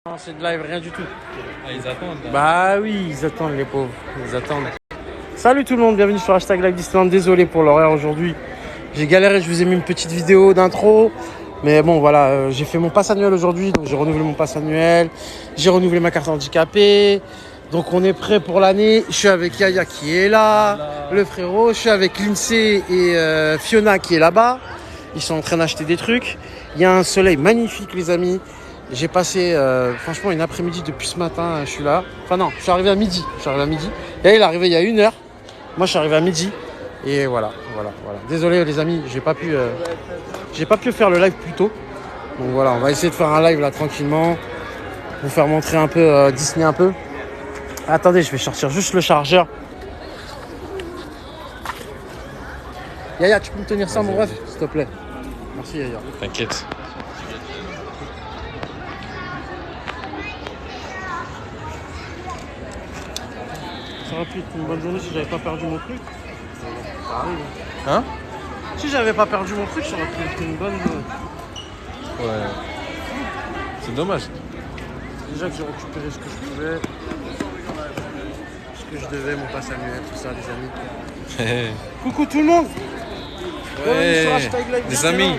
Non, c'est de live, rien du tout. Ah, ils attendent. Là. Bah oui, ils attendent les pauvres, ils attendent. Salut tout le monde, bienvenue sur hashtag Live Disneyland. Désolé pour l'horaire aujourd'hui. J'ai galéré, je vous ai mis une petite vidéo d'intro. Mais bon voilà, j'ai fait mon pass annuel aujourd'hui, donc j'ai renouvelé mon pass annuel. J'ai renouvelé ma carte handicapée. Donc on est prêt pour l'année. Je suis avec Yaya qui est là, le frérot. Je suis avec Lindsay et Fiona qui est là-bas. Ils sont en train d'acheter des trucs. Il y a un soleil magnifique les amis. J'ai passé franchement une après-midi depuis ce matin, je suis là. Enfin non, je suis arrivé à midi. Et il est arrivé il y a 1 heure. Moi je suis arrivé à midi. Et voilà. Désolé les amis, j'ai pas pu faire le live plus tôt. Donc voilà, on va essayer de faire un live là tranquillement. Vous faire montrer un peu Disney un peu. Attendez, je vais sortir juste le chargeur. Yaya, tu peux me tenir ça mon ref, s'il te plaît. Merci Yaya. T'inquiète. Ça aurait pu être une bonne journée si j'avais pas perdu mon truc. Ça arrive. Hein? Si j'avais pas perdu mon truc, ça aurait pu être une bonne. Ouais. C'est dommage. Déjà que j'ai récupéré ce que je pouvais. Ce que je devais, mon pass annuel, tout ça, les amis. Coucou tout le monde! Ouais, les amis.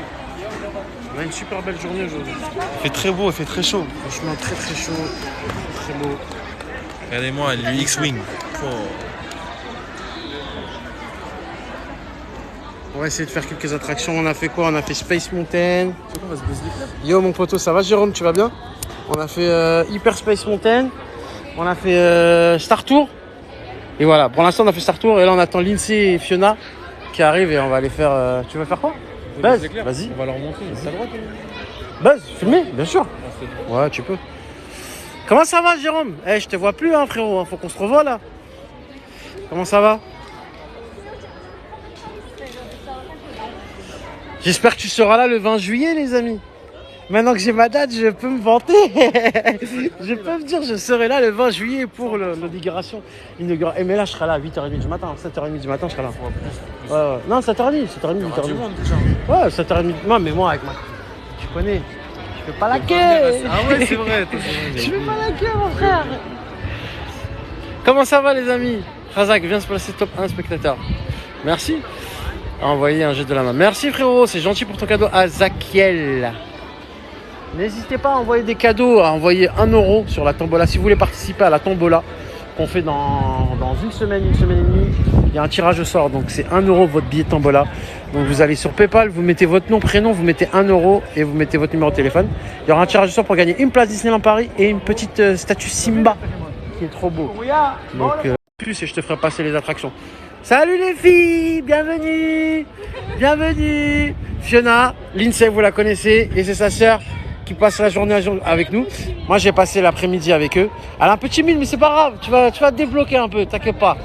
On a une super belle journée aujourd'hui. Il fait très beau, il fait très chaud. Franchement, très très chaud. Très beau. Regardez-moi, le X-Wing. Oh. On va essayer de faire quelques attractions. On a fait quoi? On a fait Space Mountain. Yo mon poteau, ça va Jérôme? Tu vas bien? On a fait Hyper Space Mountain. On a fait Star Tour. Et voilà, pour l'instant on a fait Star Tour. Et là on attend Lindsay et Fiona qui arrivent et on va aller faire... Tu vas faire quoi? Buzz, vas-y. On va leur montrer. T'as le droit, Buzz, filmer, bien sûr. Ouais, tu peux. Comment ça va Jérôme? Je te vois plus hein frérot, faut qu'on se revoie là. Comment ça va? J'espère que tu seras là le 20 juillet les amis. Maintenant que j'ai ma date, je peux me vanter. Je peux me dire je serai là le 20 juillet pour l'inauguration. Mais là je serai là à 8h30 du matin, 7h30 du matin je serai là. Ouais. Non 7h30, 8h30. Ouais 7h30. Non mais moi avec ma... Tu connais. Je fais pas la queue. Ah ouais c'est vrai. Je fais pas la queue mon frère. Comment ça va les amis? Razak, viens se placer top 1 spectateur. Merci. Envoyer un jet de la main. Merci frérot, c'est gentil pour ton cadeau à Zakiel. N'hésitez pas à envoyer des cadeaux, à envoyer 1 euro sur la tombola. Si vous voulez participer à la tombola qu'on fait dans une semaine et demie, il y a un tirage au sort. Donc c'est 1 euro votre billet tombola. Donc vous allez sur PayPal, vous mettez votre nom, prénom, vous mettez 1 euro et vous mettez votre numéro de téléphone. Il y aura un tirage au sort pour gagner une place Disneyland Paris et une petite statue Simba qui est trop beau. Donc plus et je te ferai passer les attractions. Salut les filles, bienvenue. Fiona, Lindsay, vous la connaissez et c'est sa sœur qui passe la journée avec nous. Moi, j'ai passé l'après-midi avec eux. Elle est un peu timide, mais c'est pas grave. Tu vas te débloquer un peu, t'inquiète pas,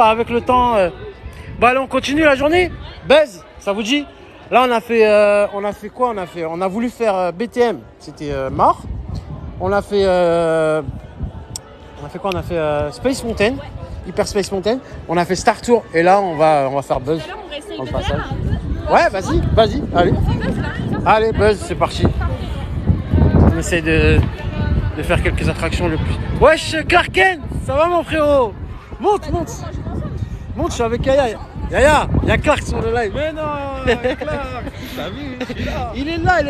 avec le temps. Bon, allez, on continue la journée. Buzz, ça vous dit? Là, on a fait quoi? On a voulu faire BTM, c'était mort. On a fait quoi? On a fait Space Mountain. Hyper Space Mountain, on a fait Star Tour et là on va faire Buzz. Et là, on réessaye dans le de passage. faire. Ouais, vas-y, allez Buzz, c'est parti. On essaye de faire quelques attractions le plus. Wesh Clark Kent, ça va mon frérot? Monte, je suis avec Yaya. Yaya, il y a Clark sur le live. Mais non, Clark, t'as vu? Il est là.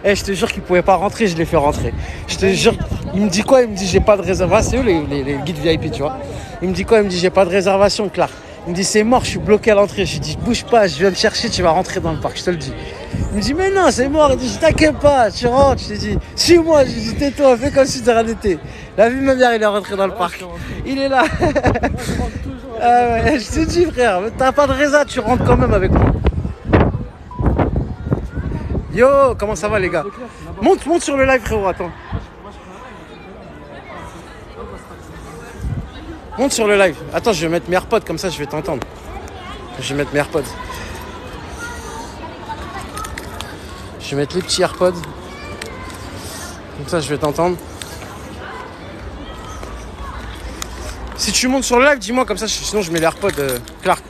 Je te jure qu'il pouvait pas rentrer, je l'ai fait rentrer. Je te jure, il me dit quoi? Il me dit j'ai pas de réservation. C'est eux les guides VIP, tu vois. Il me dit quoi? Il me dit j'ai pas de réservation, Clark. Il me dit c'est mort, je suis bloqué à l'entrée. Je lui dis bouge pas, je viens te chercher, tu vas rentrer dans le parc, je te le dis. Il me dit mais non, c'est mort. Il dit t'inquiète pas, tu rentres. Je lui dis suis-moi. Je lui dis tais-toi, fais comme si de rien n'était. La vie ma mère, il est rentré dans le parc. Il est là. Ah ouais, je te dis frère, t'as pas de résa, tu rentres quand même avec moi. Yo, comment ça va les gars? Monte sur le live frérot, attends. Monte sur le live. Attends, je vais mettre mes AirPods, comme ça je vais t'entendre. Je vais mettre mes AirPods. Je vais mettre les petits AirPods. Comme ça je vais t'entendre. Si tu montes sur le live, dis-moi comme ça, sinon je mets les AirPods Clark.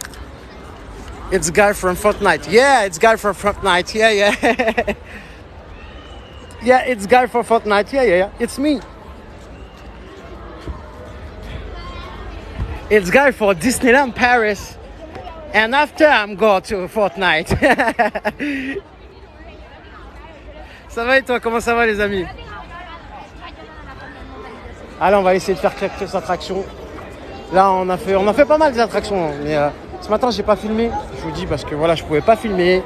It's guy from Fortnite. Yeah, it's guy from Fortnite. Yeah. Yeah, it's guy for Fortnite. Yeah. It's me. It's guy for Disneyland Paris. And after I'm go to Fortnite. Ça va et toi? Comment ça va les amis? Allez, on va essayer de faire quelques attractions. Là, on a fait pas mal d'attractions. Mais ce matin, j'ai pas filmé. Je vous dis parce que voilà, je pouvais pas filmer.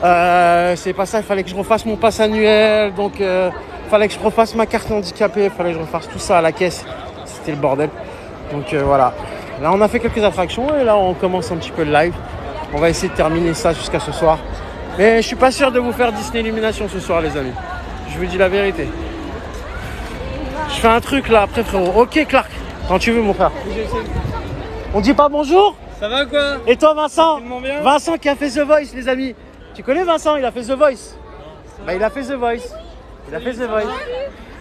C'est pas ça, il fallait que je refasse mon pass annuel. Donc, il fallait que je refasse ma carte handicapée. Il fallait que je refasse tout ça à la caisse. C'était le bordel. Donc, voilà. Là, on a fait quelques attractions et là, on commence un petit peu le live. On va essayer de terminer ça jusqu'à ce soir. Mais je suis pas sûr de vous faire Disney Illumination ce soir, les amis. Je vous dis la vérité. Je fais un truc là après, frérot. Ok, Clark. Quand tu veux, mon frère. On dit pas bonjour? Ça va quoi? Et toi, Vincent? Bien. Vincent qui a fait The Voice, les amis. Tu connais Vincent? Il a fait The Voice. Bah, il a fait The Voice. Il a fait The Voice.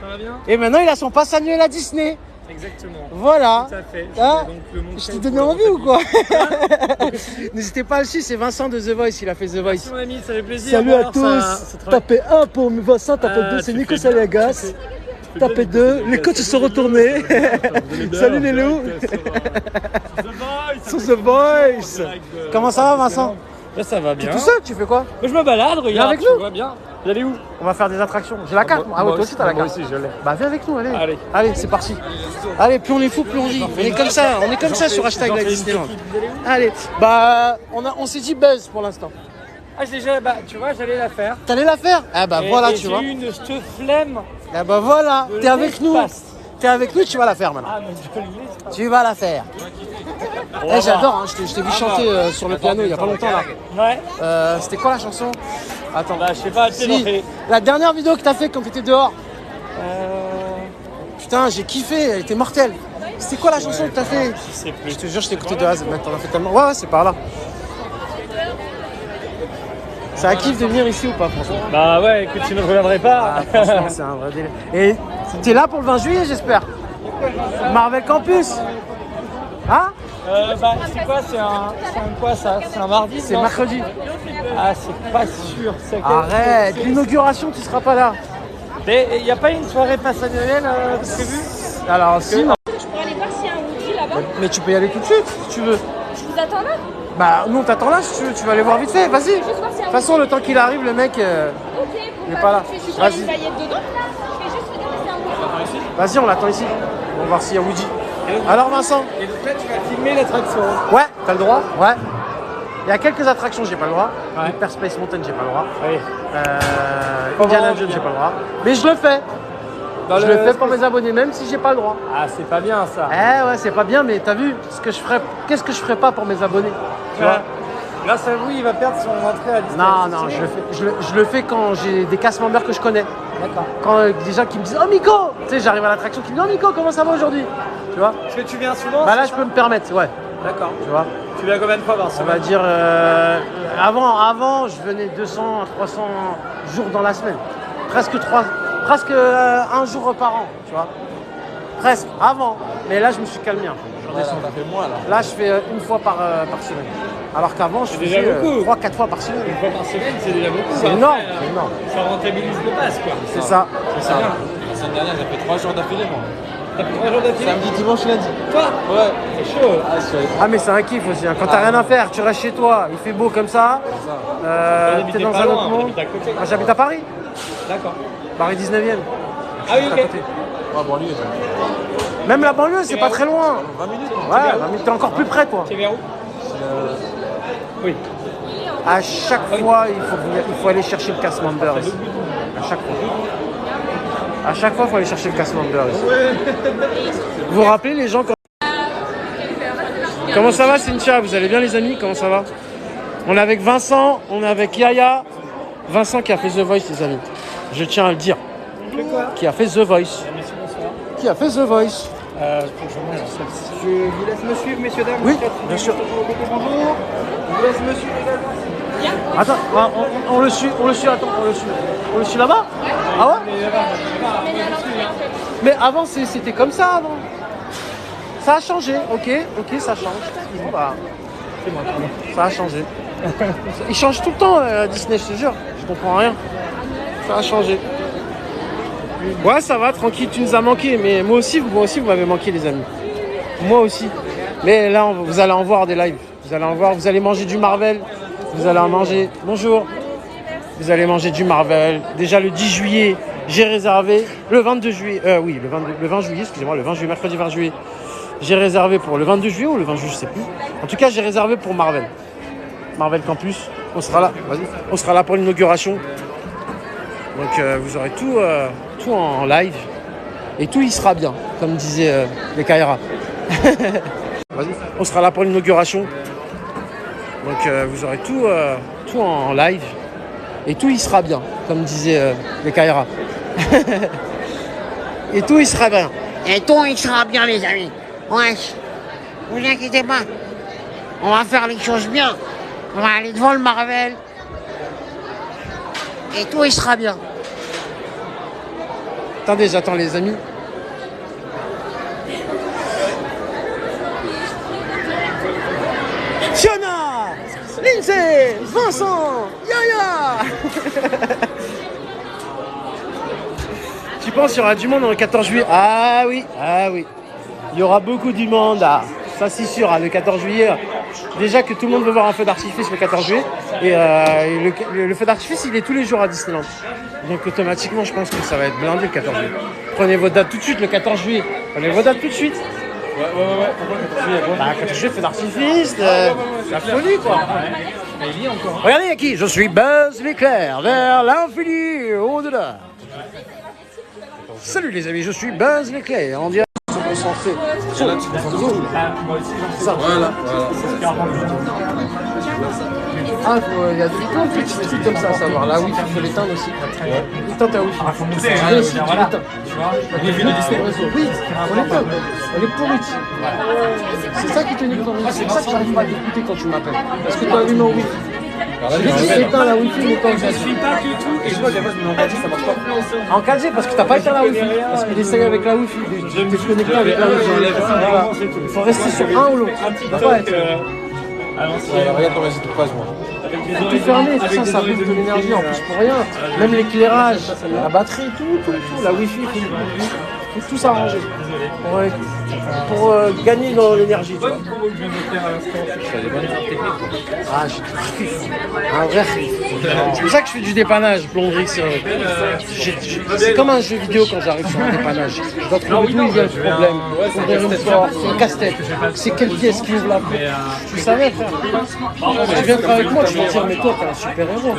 Ça va bien? Et maintenant, il a son pass annuel à Disney. Exactement. Voilà. Tout à fait. Hein? Donc, le Je t'ai donné envie ou quoi? N'hésitez pas à le suivre, c'est Vincent de The Voice. Il a fait The Voice. Merci mon ami, ça fait plaisir. Salut à voir, tous. ça travaille. Tapez 1 pour Vincent, tapez 2, c'est tu Nico fais bien, Saliagas. tu fais Tapez 2, les coachs se sont retournés. Salut les loups. Sur The Voice. Comment ça va, Vincent? Là, ça va Tu es bien. tout seul? Tu fais quoi? Moi, je me balade, regarde. avec tu nous. vois bien. Vous allez où? On va faire des attractions. J'ai la carte. Ah ouais, toi aussi t'as la carte. Moi aussi, je l'ai. Bah viens avec nous, allez. Allez. Allez, c'est parti. Allez, plus on est fou, plus on rit. On est comme ça, sur hashtag Live Disneyland. Allez, bah on s'est dit buzz pour l'instant. Ah, tu vois, j'allais la faire. T'allais la faire? Ah bah voilà, tu vois. J'ai eu une flemme. Ah bah voilà, de t'es avec nous. l'espace. T'es avec nous, tu vas la faire maintenant. Ah, mais je l'ai. Tu vas la faire. Eh, j'adore, hein, je t'ai vu chanter sur le piano il y a pas longtemps là. Ouais. C'était quoi la chanson? Attends. Bah, je sais pas, tu sais, Si, j'en fais. la dernière vidéo que t'as fait quand t'étais dehors. Putain, j'ai kiffé, elle était mortelle. C'était quoi la chanson que t'as fait? Je sais plus. Je te jure, je t'ai écouté de A à Z, mec, t'en as fait tellement. Ouais, c'est par là. C'est un kiff de venir ici ou pas, franchement? Bah ouais, écoute, tu ne reviendrais pas. Ah, franchement, c'est un vrai délire. Et t'es là pour le 20 juillet, j'espère? Marvel Campus? Hein? Bah, c'est quoi? C'est un quoi ça? C'est un mardi? C'est non? mercredi. Ah, c'est pas sûr. Arrête, l'inauguration, tu seras pas là. Il n'y a pas une soirée passe annuelle prévue? Alors, si, non. Je pourrais aller voir s'il y a un Woody là-bas. Mais tu peux y aller tout de suite, si tu veux. Je vous attends là. Bah, nous, on t'attend là, si tu veux. Tu vas aller voir vite fait, vas-y. De toute façon, le temps qu'il arrive, le mec, Ok, bon, il est pas là. Je vais juste aller Vas-y. une paillette dedans. Je vais juste regarder si c'est un Woody. Vas-y, on l'attend ici. On va voir s'il y a Woody. Alors, Vincent? Et donc là, tu vas filmer l'attraction. Ouais, t'as le droit? Ouais. Il y a quelques attractions, j'ai pas le droit. Ouais. Hyper Space Mountain, j'ai pas le droit. Oui. Indiana Jones, j'ai pas le droit. Mais je le fais. Je le fais pour mes abonnés, même si j'ai pas le droit. Ah, c'est pas bien ça. Eh ouais, c'est pas bien, mais t'as vu ce que je ferais. Qu'est-ce que je ferais pas pour mes abonnés? Tu vois? Grâce à vous, il va perdre son entrée à Disney. Non, non, je le fais quand j'ai des cast members que je connais. D'accord. Quand des gens qui me disent, oh Miko! Tu sais, j'arrive à l'attraction qui me dit, oh Miko, comment ça va aujourd'hui? Tu vois? Est-ce que tu viens souvent? Bah là, c'est je ça peux me permettre, ouais. D'accord. Tu vois? Tu viens combien de fois par On semaine? va dire, avant, je venais 200 à 300 jours dans la semaine. Presque un jour par an, tu vois. Presque, avant. Mais là, je me suis calmé un peu. Je redescends. Là, je fais une fois par semaine. Alors qu'avant, je déjà faisais beaucoup. 3-4 fois par semaine. Une fois par semaine, c'est déjà beaucoup. C'est Après, énorme, c'est énorme. Ça rentabilise le pass, quoi. C'est ça, c'est ça. La semaine dernière, j'ai fait 3 jours d'affilée, moi. T'as fait 3 jours d'affilée? Samedi, dimanche, lundi. Toi? Ouais. C'est chaud. Ah mais c'est un kiff aussi, hein. Quand t'as rien à faire, tu restes chez toi, il fait beau comme ça, T'habitais t'es dans pas un loin, autre monde. t'habites à côté. Moi j'habite à Paris, D'accord. Paris 19e. Ah oui, à ok. côté. Ah, bon, lui, ça. Même la banlieue, c'est pas très loin. 20 minutes. Ouais, mais t'es encore plus près toi. Tu es vers où? Oui. À chaque fois, il faut aller chercher le cast member ici. À chaque fois. À chaque fois, il faut aller chercher le cast member ici. Vous vous rappelez les gens Comment ça va Cynthia? Vous allez bien les amis? Comment ça va? On est avec Vincent, on est avec Yaya. Vincent qui a fait The Voice les amis. Je tiens à le dire. Qui a fait The Voice. Monsieur, bonsoir. Qui a fait The Voice. Je vous laisse me suivre, messieurs, dames. Oui, bien sûr. Bonjour. Je vous laisse me suivre également. Attends, on le suit, attends, on le suit là-bas? Ah ouais? Mais avant c'était comme ça avant. Ça a changé, ok, ça change. Bon, bah, C'est moi, pardon. ça a changé. Il change tout le temps Disney, je te jure. Je comprends rien. Ça a changé. Ouais, ça va, tranquille, tu nous as manqué. Mais moi aussi, vous m'avez manqué, les amis. Moi aussi. Mais là, vous allez en voir des lives. Vous allez en voir, vous allez manger du Marvel. Vous allez en manger. Bonjour. Vous allez manger du Marvel. Déjà le 10 juillet, j'ai réservé. Le 22 juillet. Oui, le 20 juillet, excusez-moi, le 20 juillet, mercredi 20 juillet. J'ai réservé pour le 22 juillet ou le 20 juillet, je sais plus. En tout cas, j'ai réservé pour Marvel. Marvel Campus. On sera là. Vas-y. On sera là pour l'inauguration. Donc vous aurez tout en live. Et tout y sera bien, comme disaient les Kaira. Vas-y. On sera là pour l'inauguration. Donc vous aurez tout en live. Et tout y sera bien, comme disaient les Kaira. Et tout y sera bien. Et tout, il sera bien, les amis. Ouais, vous inquiétez pas. On va faire les choses bien. On va aller devant le Marvel. Et tout, il sera bien. Attendez, j'attends les amis. Fiona, Lindsay, Vincent, Yaya. Tu penses qu'il y aura du monde le 14 juillet? Ah oui. Il y aura beaucoup du monde. Ah. Ça c'est sûr, le 14 juillet. Déjà que tout le monde veut voir un feu d'artifice le 14 juillet. Et le feu d'artifice, il est tous les jours à Disneyland. Donc automatiquement, je pense que ça va être blindé le 14 juillet. Prenez vos dates tout de suite le 14 juillet. Prenez vos dates tout de suite. Ouais. Pourquoi le 14 juillet? Bah, 14 juillet, feu d'artifice, la folie quoi. Mais il y est encore. Regardez, il y a qui? Je suis Buzz l'éclair, vers l'infini, au-delà. Salut les amis, je suis Buzz l'éclair. On dirait se concentrer. Là, tu te Ça. Voilà. Ah, il y a plein de petits trucs comme ça à savoir. Là, oui, il faut l'éteindre aussi. Éteins ta wifi. Voilà. Tu vois, les vues de Disney. Oui, on l'éteint. Elle est pourrie. C'est ça qui te nique ton wifi. C'est pour ça que j'arrive pas à t'écouter quand tu m'appelles. Parce que tu as allumé en wifi. Éteins la wifi, mais quand je suis pas du tout. Et je vois, des fois, je me mets en 4G, ça marche pas. en 4G, parce que t'as pas éteint la wifi. Parce qu'il essaye avec la wifi. Je me connecté avec la wifi. Voilà. Il faut rester sur un ou l'autre. Il ne pas être. Regarde comment j'ai tout page, moi. Tout fermé, tout ça, ça bouffe de l'énergie en plus pour rien. Même l'éclairage, la batterie, tout. La wifi, il faut tout s'arranger. Pour gagner dans l'énergie, tu vois. Ah, j'ai tout kiff. Un vrai kiff. C'est pour ça que je fais du dépannage, plomberie. C'est comme un jeu vidéo quand j'arrive sur un dépannage. Je dois trouver d'où il vient le problème. Ouvrir une porte, c'est un casse-tête. C'est quelle pièce qui ouvre la porte. Tu savais, frère. Tu viens travailler avec moi, tu vas dire, mais toi, t'es un super-héros.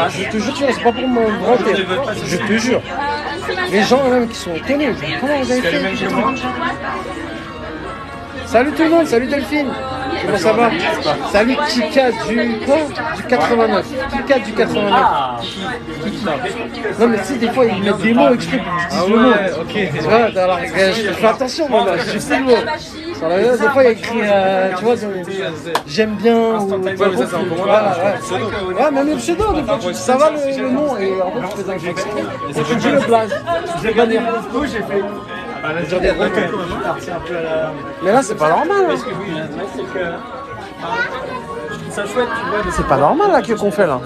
Je te jure, c'est pas pour me vanter. Je te jure. Les gens même qui sont étonnés, comment vous avez fait? Salut tout le monde, salut Delphine. Comment ça va? Salut Kika du quoi? Du 89. Kika du 89. Non mais tu sais, des fois ils mettent des mots exprès pour que je dise le mot. Tu vois, alors, je fais attention moi, je sais le mot. Des fois il y a écrit, tu vois, j'aime bien ou... Ouais, mais ça c'est encore là. Ouais, même le pseudo, des fois, ça va le nom et en fait tu fais un jeu exprès. Et tu dis le blague. J'ai gagné. J'ai fait... Mais là, c'est pas normal. C'est pas normal là qu'on fait là.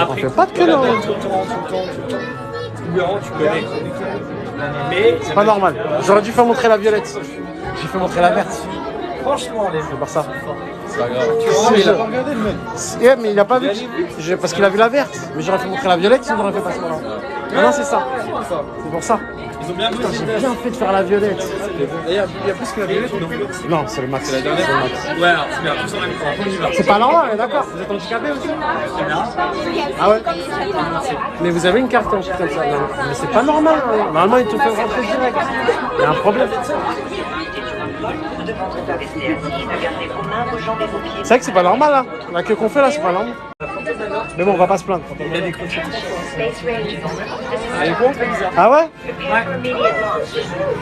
On fait pas de queue là. C'est pas normal. J'aurais dû faire montrer la violette. J'ai fait montrer la verte. Franchement, c'est pour ça. C'est pas grave. Il a pas regardé le mec. Mais il a pas vu. Parce qu'il a vu la verte. Mais j'aurais fait montrer la violette, sinon j'aurais fait passer maintenant. Non, c'est ça. C'est pour ça. Ils ont bien vu. J'ai bien fait de faire la violette. Il y a plus que la violette, non? Non, c'est le max. C'est la dernière. Ouais, alors c'est bien. Tous en même temps. C'est pas normal, d'accord. Vous êtes handicapé aussi? Ah ouais? Mais vous avez une carte en comme ça. Non. Mais c'est pas normal. Hein. Normalement, ils te font rentrer direct. Il y a un problème. C'est vrai que c'est pas normal là. La queue qu'on fait là, c'est pas normal. Mais bon, on va pas se plaindre. Ah ouais?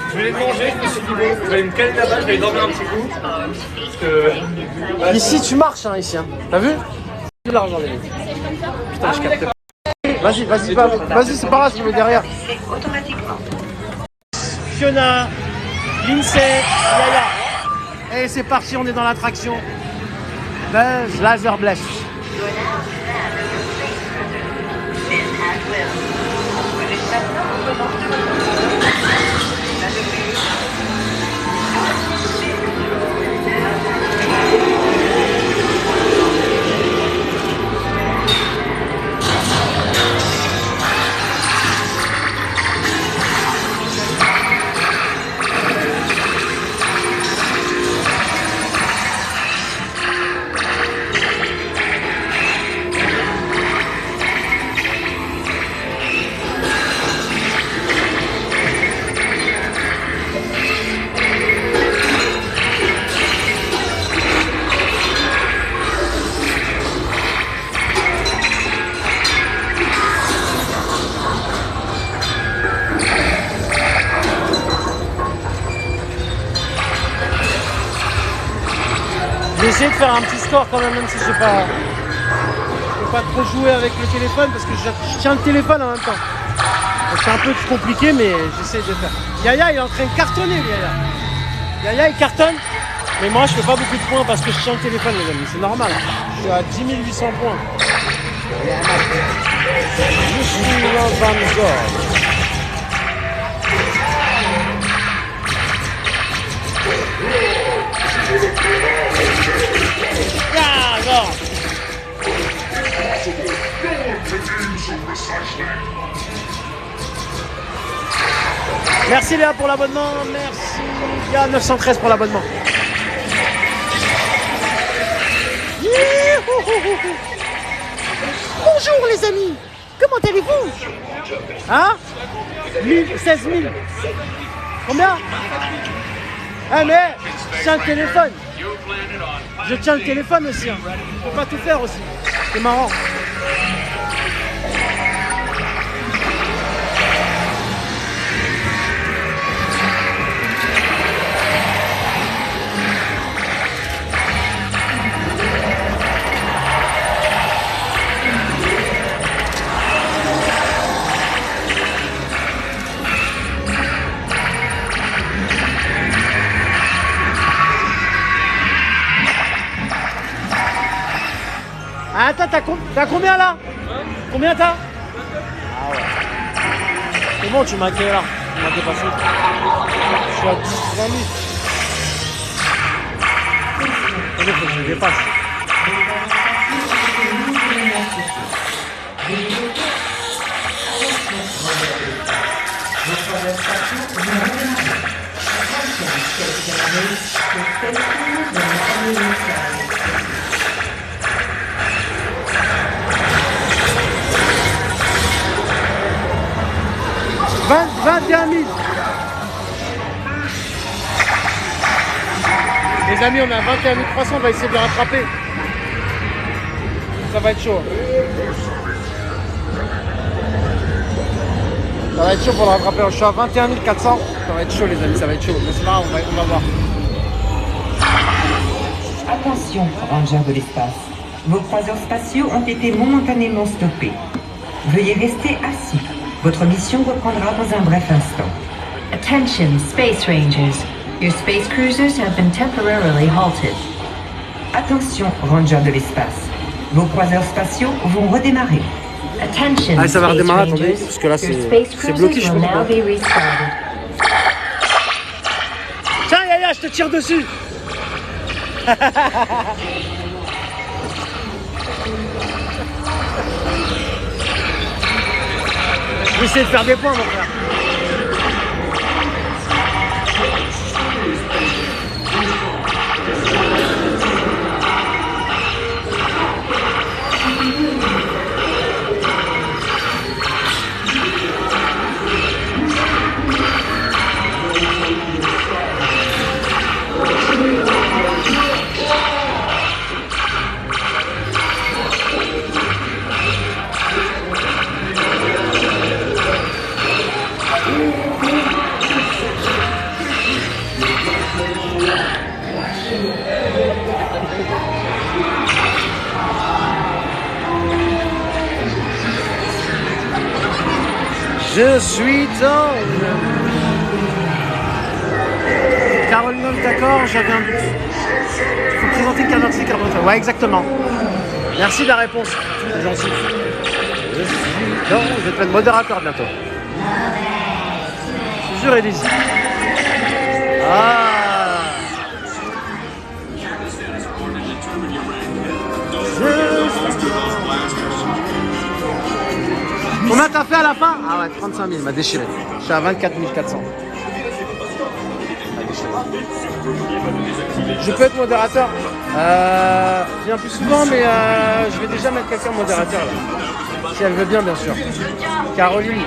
Je voulais manger, je me suis dit bon, je vais aller me caler là-bas, je vais aller dormir un petit coup. Parce que... Ici, tu marches, hein, ici. Hein. T'as vu? De l'argent, les mecs. Putain, je capte pas. Vas-y, c'est pas grave, je me mets derrière. Fiona, Lindsay, Yaya. Et c'est parti, on est dans l'attraction. Buzz Laser Blast. Je vais essayer de faire un petit score quand même si je ne peux pas trop jouer avec le téléphone parce que je tiens le téléphone en même temps. Donc c'est un peu compliqué mais j'essaie de faire. Yaya il est en train de cartonner Yaya. Yaya il cartonne mais moi je fais pas beaucoup de points parce que je tiens le téléphone les amis, c'est normal. Je suis à 10 800 points. Je suis dans un zone. Merci Léa pour l'abonnement, merci Léa 913 pour l'abonnement. Bonjour les amis, comment allez-vous? Hein 16 000. Combien? Ah mais je tiens le téléphone. Je tiens le téléphone aussi. Hein. Je peux pas tout faire aussi. C'est marrant. Attends, t'as combien là? Combien t'as? Ah ouais. C'est bon, tu m'as quel là? Tu m'as dépassé. Je suis à 10, 20 000. Il faut que je le dépasse. « 21 000. Les amis, on a 21 300, on va essayer de le rattraper. Ça va être chaud. Ça va être chaud pour le rattraper. Je suis à 21 400. Ça va être chaud les amis, ça va être chaud. Mais c'est pas grave, on va voir. Attention, rangers de l'espace. Vos croiseurs spatiaux ont été momentanément stoppés. Veuillez rester assis. Votre mission reprendra dans un bref instant. Attention, Space Rangers. Your space cruisers have been temporarily halted. Attention, rangers de l'espace. Vos croiseurs spatiaux vont redémarrer. Attention, Ah, ça va Space redémarrer, attendez, Rangers. parce que là, Your c'est space bloqué, je cruisers sais will pas now pourquoi. be restarted. Tiens, Yaya, je te tire dessus. Je vais essayer de faire des points, mon frère. Je suis dans Caroline, d'accord, j'avais un but. Il faut présenter le canard de carbone. Ouais, exactement. Merci de la réponse. C'est gentil. Je vais te mettre modérateur bientôt. Jure et Daisy. Ah. Combien t'as fait à la fin? Ah ouais, 35 000, m'a déchiré. Je suis à 24 400. Je peux être modérateur. Je viens plus souvent, mais je vais déjà mettre quelqu'un modérateur là. Si elle veut bien sûr. Caroline.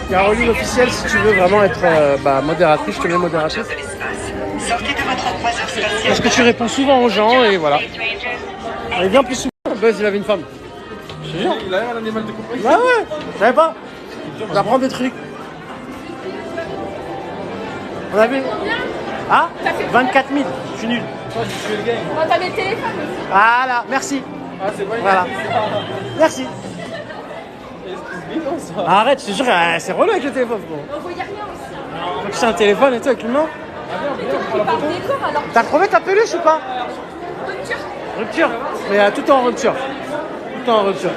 Caroline officielle, si tu veux vraiment être modératrice, je te mets modératrice. Parce que tu réponds souvent aux gens et voilà. Elle vient plus souvent. Buzz, il avait une femme. Je te jure. Il a l'air un animal de compagnie. Ouais, ouais, je savais pas. On apprend des trucs. On avait. Ah 24 000, je suis nul. Toi, tu es le game. On t'avait le téléphone. Voilà, merci. Ah, c'est bon. Voilà. Merci. Arrête, je te jure, c'est relou avec le téléphone. On voyait rien aussi. Faut que c'est un téléphone et tout avec l'humain. Tu parles décor alors. T'as crevé ta peluche ou pas? Rupture. Rupture. Mais tout en rupture. Tout en rupture.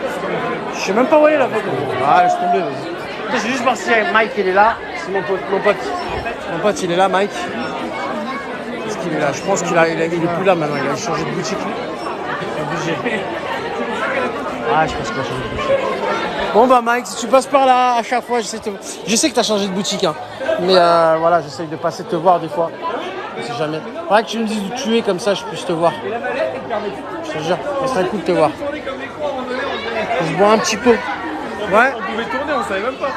Je sais même pas où elle est la photo. Ah, laisse tomber, vas-y. Je vais juste voir si Mike il est là. C'est mon pote. Mon pote il est là, Mike. Est-ce qu'il est là? Je pense qu'il est plus là maintenant. Il a changé de boutique. Il a bougé. Ah, je pense qu'il a changé de boutique. Bon bah Mike, si tu passes par là à chaque fois, je sais que tu as changé de boutique, hein. Mais voilà, j'essaye de passer te voir des fois. Je sais jamais. Faudrait que tu me dises où tu es, comme ça je puisse te voir. Je te jure, ça serait cool de te voir. Je bois un petit pot. Ouais. On pouvait tourner, on savait même pas.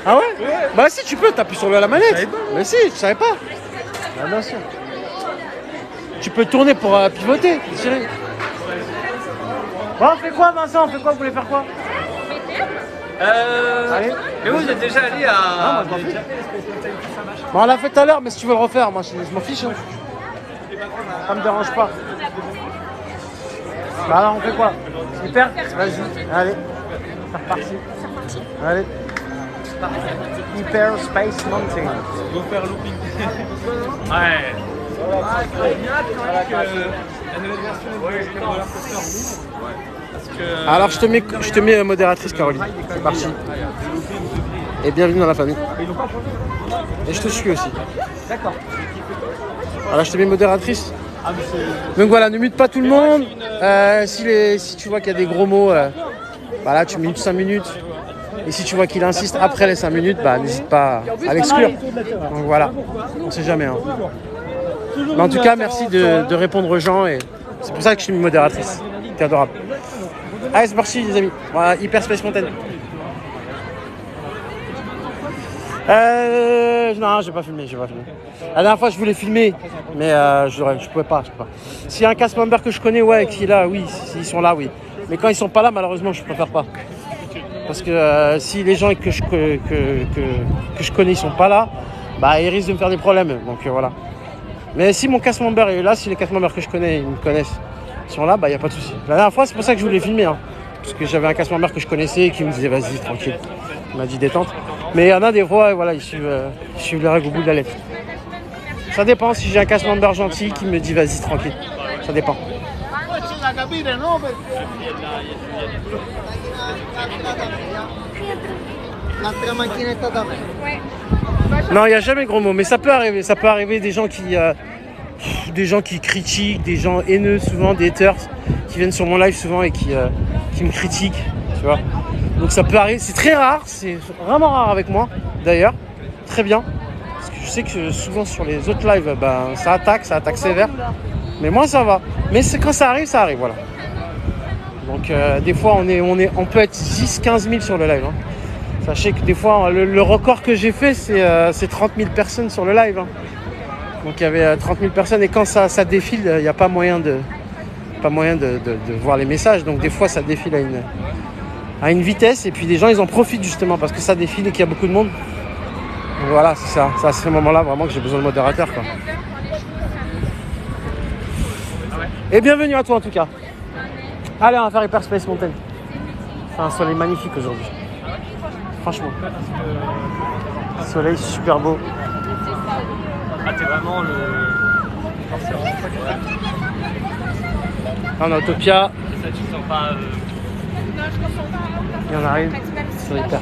Ah ouais? Bah si tu peux, t'appuies sur la manette. Mais si, tu savais pas. Ah bien sûr. Tu peux tourner pour pivoter, tirer. Bon, on fait quoi Vincent? On fait quoi? Vous voulez faire quoi? Allez. Mais vous êtes déjà allé à. Ah, moi, je m'en fiche. Bon, on l'a fait tout à l'heure, mais si tu veux le refaire, moi je m'en fiche. Hein. Ça me dérange pas. Bah alors, on fait quoi? Hyper? Vas-y, allez. C'est reparti. Allez. Hyper Space Mountain. Go faire looping. Ouais. Alors je te mets modératrice Caroline. C'est parti. Et bienvenue dans la famille. Et je te suis aussi. D'accord. Alors je te mets modératrice. Donc voilà, ne mute pas tout le monde. Si tu vois qu'il y a des gros mots, là tu mutes 5 minutes. Et si tu vois qu'il insiste après les 5 minutes, n'hésite pas à l'exclure. Donc voilà, on sait jamais. Hein. Mais en tout cas, merci de répondre aux gens et c'est pour ça que je suis une modératrice. T'es adorable. Allez, c'est parti les amis. Voilà, Hyper Space Mountain. Non, j'ai pas filmé. La dernière fois, je voulais filmer, mais je pouvais pas. S'il y a un cast member que je connais, ouais, qui est là, oui. S'ils sont là, oui. Mais quand ils sont pas là, malheureusement, je préfère pas. Parce que si les gens que je connais, ils sont pas là, ils risquent de me faire des problèmes. Donc voilà. Mais si mon cast member est là, si les cast members que je connais, ils me connaissent, ils sont là, il n'y a pas de souci. La dernière fois, c'est pour ça que je voulais filmer. Hein. Parce que j'avais un cast member que je connaissais et qui me disait vas-y, tranquille. Il m'a dit détente. Mais il y en a des fois, voilà, ils suivent les règles au bout de la lettre. Ça dépend. Si j'ai un cast member gentil qui me dit vas-y, tranquille. Ça dépend. Non, il n'y a jamais gros mots, mais ça peut arriver. Ça peut arriver des gens qui critiquent, des gens haineux souvent, des haters qui viennent sur mon live souvent et qui me critiquent, tu vois. Donc ça peut arriver, c'est très rare, c'est vraiment rare avec moi d'ailleurs, très bien. Parce que je sais que souvent sur les autres lives, ça attaque sévère. Mais moi ça va. Mais quand ça arrive, voilà. Donc des fois on peut être 10-15 000 sur le live. Hein. Sachez que des fois le record que j'ai fait c'est 30 000 personnes sur le live. Hein. Donc il y avait 30 000 personnes et quand ça défile, il n'y a pas moyen de voir les messages. Donc des fois ça défile à une vitesse et puis les gens ils en profitent justement parce que ça défile et qu'il y a beaucoup de monde. Donc voilà, c'est ça. C'est à ce moment-là vraiment que j'ai besoin de modérateur, quoi. Et bienvenue à toi en tout cas. Allez, on va faire Hyper Space Mountain. C'est un soleil magnifique aujourd'hui. Franchement. Soleil super beau. Ah, t'es vraiment le. On a Autopia. Ça, tu sens pas. Et on arrive sur Hyper.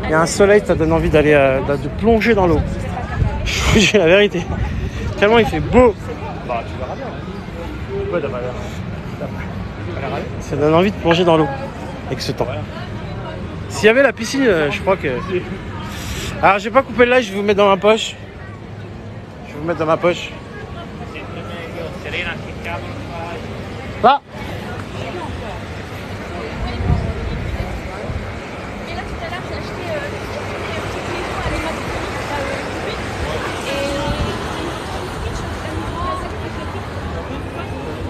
Il y a un soleil, ça donne envie d'aller de plonger dans l'eau. Je vous dis la vérité. Tellement il fait beau. Bah, tu verras bien. Ouais, ça donne envie de plonger dans l'eau avec ce temps. S'il y avait la piscine, je crois que... Alors, je vais pas couper le live, je vais vous mettre dans ma poche. Je vais vous mettre dans ma poche. Là. Et là, tout à l'heure, j'ai acheté un petit téléphone à l'image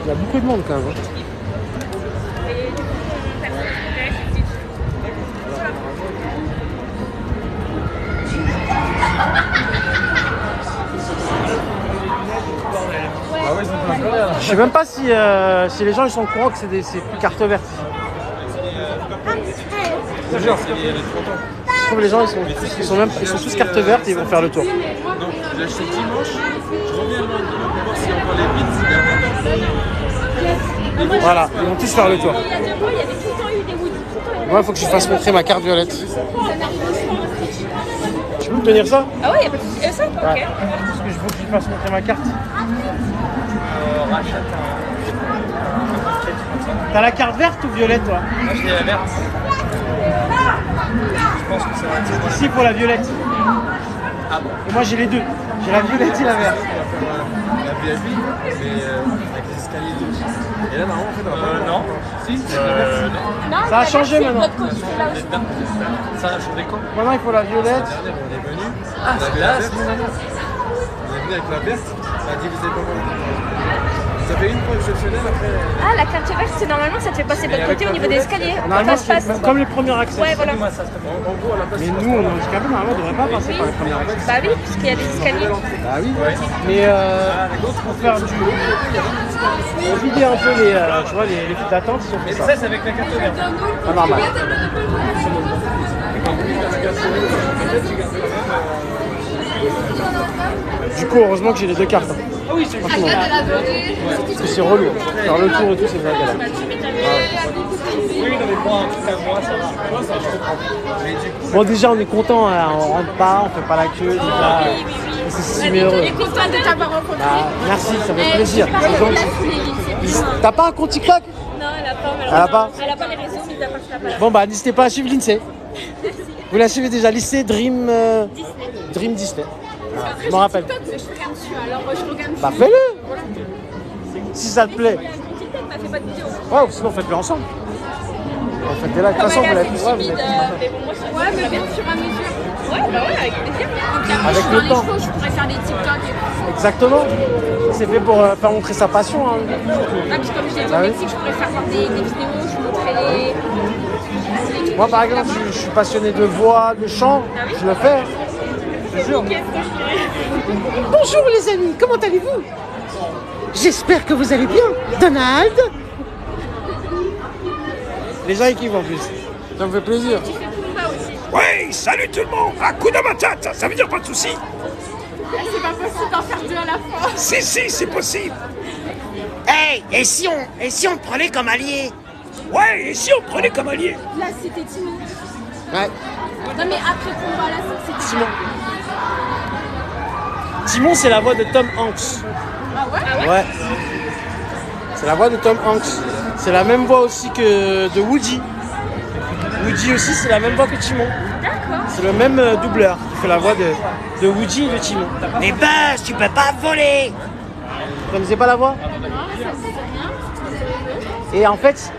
Il y a beaucoup de monde quand même. Hein. Je sais même pas si les gens ils sont au courant que c'est plus carte verte. Je jure. Je trouve les gens ils sont tous carte verte et ils vont faire le tour. Non, j'ai acheté dimanche, je reviens le lendemain pour voir s'il y a encore les bits. Voilà, ils vont tous faire le tour. Il y a 2 mois, il y avait tout le temps eu des Woody. Moi, il faut que je fasse montrer ma carte violette. Tu peux me tenir ça? Ah ouais, il n'y a pas de souci. Ça, ok. Parce que je veux que je fasse montrer ma carte. T'as la carte verte ou violette, toi? Moi, j'ai la verte. Je pense que ça va être... Ici pour la violette. Ah bon? Et moi, j'ai les deux. J'ai la violette et la verte. La VIP, mais avec les escaliers et tout. Et là, normalement, en fait, on va pas... Non. Si, Non, Ça a changé maintenant. Notre copie, c'est là aussi. Ça a changé quoi? Maintenant, il faut la violette. on est venu. Ah, on c'est avait là, la verte. On est venu avec la verte. Ça a divisé pas mal. Ça fait une fois exceptionnelle après. Ah, la carte verte, c'est normalement, ça te fait passer de l'autre côté au niveau des escaliers. Normalement, Ça se passe. c'est comme les premiers accès. Ouais, voilà. Dis-moi ça, s'il te plaît. En gros, à la place. Mais nous, on est handicapés, normalement, on ne devrait pas passer par les premiers accès. Bah oui, puisqu'il y a des escaliers. Bah oui. Mais pour faire pour vider un peu tu vois, les files d'attente, ils ont fait Et ça. ça, c'est avec la carte verte. Pas normal. Du coup, heureusement que j'ai les deux cartes. Ah oui, c'est Franchement. Parce que c'est relou. Faire le tour et tout, c'est vrai galère. Oui, non, mais pour un truc à moi, ça va. Moi, ça, je comprends. Bon, déjà, on est content, hein, on rentre pas, on fait pas la queue. Déjà, c'est si heureux. On est content de t'avoir rencontré. Bah, merci, ça fait plaisir. C'est gentil. T'as pas un compte TikTok? Non, elle a pas. Elle a pas? Elle a pas les réseaux, mais t'as pas que t'as pas là. Bon, bah, n'hésitez pas à suivre l'INSEE. Vous la suivez déjà, lycée Dream Disney. Voilà, je m'en rappelle. Je regarde dessus, alors je regarde. Bah, fais-le si ça te plaît. TikTok m'a fait pas de vidéo. Ouais, ou sinon, faites-le ensemble. Faites des lives. De toute façon, vous l'avez fait. Mais bon, moi, ouais, mais bien sûr à mesure. Ouais, bah ouais, avec plaisir. Avec le temps. Je pourrais faire des TikTok et tout. Exactement. C'est fait pour faire montrer sa passion. Hein. Ah, puis comme je l'ai dit Ah au oui. Mexique, je pourrais faire voir des vidéos, je montrais les. Moi, par exemple, je suis passionné de voix, de chant. Je le fais. Je te jure. Bonjour les amis, comment allez-vous? J'espère que vous allez bien. Donald? Les gens ils kiffent en plus. Ça me fait plaisir. Ouais, salut tout le monde! Hakuna Matata, ça veut dire pas de soucis? C'est pas possible d'en faire 2 à la fois. Si, c'est possible! Hey, et si on prenait comme allié? Ouais, et si on prenait comme allié? Là, c'était Timon. Ouais. Non, mais après combat, là, c'était Timon. Timon, c'est la voix de Tom Hanks. Ah ouais? Ouais. C'est la voix de Tom Hanks. C'est la même voix aussi que de Woody. Woody aussi, c'est la même voix que Timon. D'accord. C'est le même doubleur qui fait la voix de Woody et de Timon. Mais Buzz, tu peux pas voler! Vous connaissez pas la voix? Et en fait,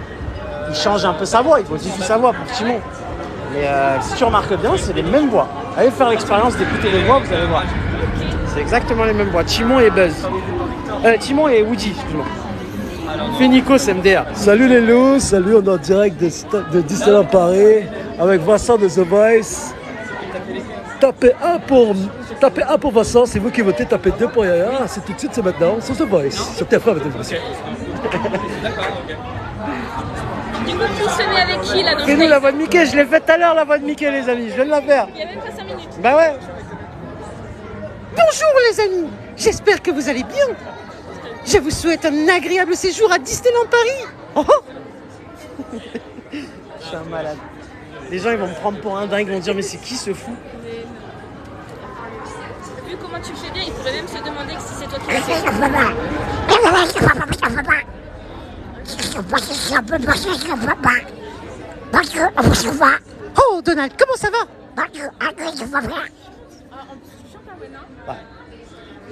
il change un peu sa voix, il modifie sa voix pour Timon. Mais si tu remarques bien, c'est les mêmes voix. Allez faire l'expérience d'écouter les voix, vous allez voir. C'est exactement les mêmes voix. Timon et Buzz. Timon et Woody, excuse-moi. Fait Nikos MDR. Salut les loups, salut, on est en direct de Disneyland Paris avec Vincent de The Voice. Tapez 1 pour Vincent, c'est vous qui votez, tapez 2 pour Yaya, c'est tout de suite, c'est maintenant, sur The Voice, sur TF1 mesdames et messieurs. Du coup, tu se mets avec qui là dans Fais-nous la voix de Mickey, je l'ai faite tout à l'heure la voix de Mickey les amis, je viens de la faire. Il y a même pas 5 minutes. Bah ouais. Bonjour les amis, j'espère que vous allez bien. Je vous souhaite un agréable séjour à Disneyland Paris. Oh, oh. Je suis un malade. Les gens ils vont me prendre pour un dingue, ils vont dire mais c'est qui ce fou? Vu comment tu le fais bien, il pourrait même se demander si c'est toi qui l'as fait. Oh Donald, comment ça va? Ah, en plus, tu chantes pas, ouais, non? Ouais.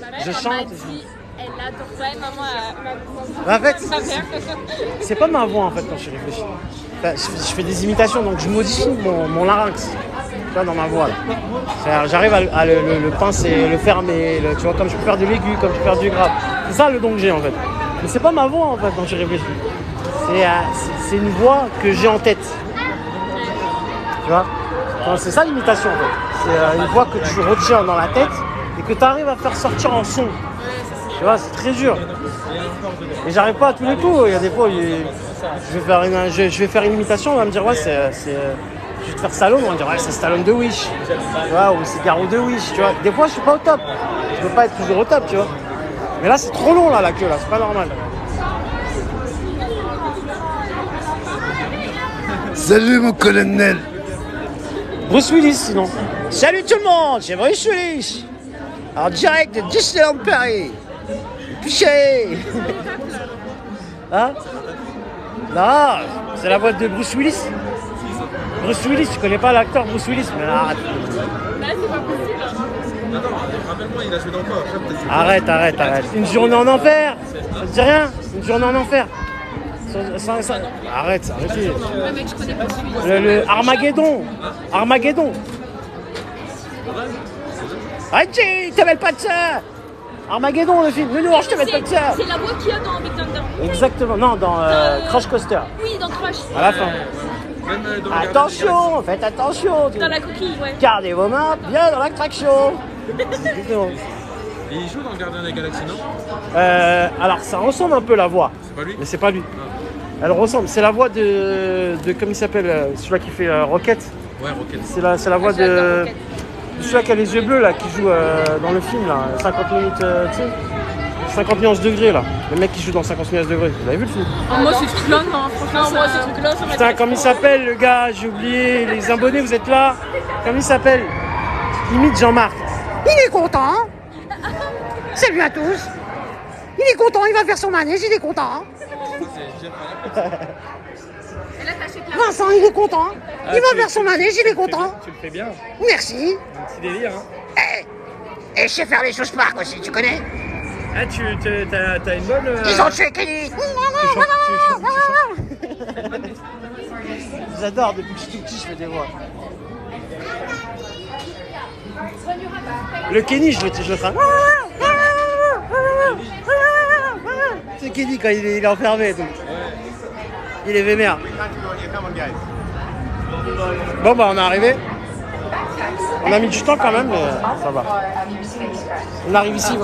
Ma mère, Je elle chante, m'a je dit, elle adore. Ouais, maman, En fait, ma mère. c'est pas ma voix en fait quand je réfléchis. Enfin, je fais des imitations donc je modifie mon larynx. Tu vois, dans ma voix là. J'arrive à le pincer, le fermer, tu vois, comme je peux faire de l'aigu, comme je peux faire du grave. C'est ça le don que j'ai en fait. Mais c'est pas ma voix en fait quand je réfléchis. C'est une voix que j'ai en tête. Tu vois? Enfin, c'est ça l'imitation en fait. C'est une voix que tu retiens dans la tête et que tu arrives à faire sortir en son. Tu vois, c'est très dur. Et j'arrive pas à tous les coups. Il y a des fois, je vais faire une imitation, on va me dire, ouais, je vais te faire Stallone, on va me dire, ouais, c'est Stallone de Wish. Tu vois, ou c'est Garou de Wish. Tu vois, des fois, je suis pas au top. Je peux pas être toujours au top, tu vois. Mais là, c'est trop long, là, la queue, là, c'est pas normal. Salut mon colonel. Bruce Willis, sinon. Salut tout le monde, c'est Bruce Willis. En direct de Disneyland Paris. Piché. Hein? Non, c'est la voix de Bruce Willis. Bruce Willis, tu connais pas l'acteur Bruce Willis? Mais arrête. Là, c'est pas possible. Attends, rappelle-moi, il a joué dans quoi? Après, peut-être que- Arrête. Une journée en enfer. Ça te dit rien? Une journée en enfer. Arrête, arrêtez. Ouais, mais tu connais pas celui. Le Armageddon. Arrêtez, te mêle pas de ça. Armageddon, le film. Non, je te mets pas de ça. C'est la voix qu'il y a dans Big Thunder. Exactement. Non, dans Crash Coaster. Oui, dans Crash. À la fin. Même dans Attention, faites attention. Dans la coquille, ouais. Gardez vos mains bien dans l'attraction. Exactement. Et il joue dans le Gardien des Galaxies, non? Alors, ça ressemble un peu la voix. C'est pas lui? Mais c'est pas lui. Elle ressemble. C'est la voix de comment il s'appelle, celui-là qui fait Rocket. Ouais, Rocket. C'est la voix de celui-là qui a les yeux bleus là, qui joue dans le film là, 50 minutes, tu sais, 50 nuances degrés là. Le mec qui joue dans 50 nuances degrés. Vous avez vu le film? Moi, ces trucs-là, non, franchement, moi, ces trucs-là, ça m'a Putain, comment il s'appelle le gars? J'ai oublié. Les abonnés, vous êtes là? Comment il s'appelle? Imite Jean-Marc. Il est content. Salut à tous. Il est content, il va faire son manège, il est content. Vincent, il est content. Il va faire son manège, il est content. Tu le fais bien. Merci. Petit délire, hein. Et je sais faire les choses parcs aussi, tu connais? Ah, t'as une bonne. Ils ont tué Kenny. J'adore, depuis que je suis tout petit, je fais des voix. Le Kenny, je le ferai. C'est Kenny quand il est enfermé. Donc. Il est vénère. Bon, bah, on est arrivé. On a mis du temps quand même, mais ça va. On arrive ici.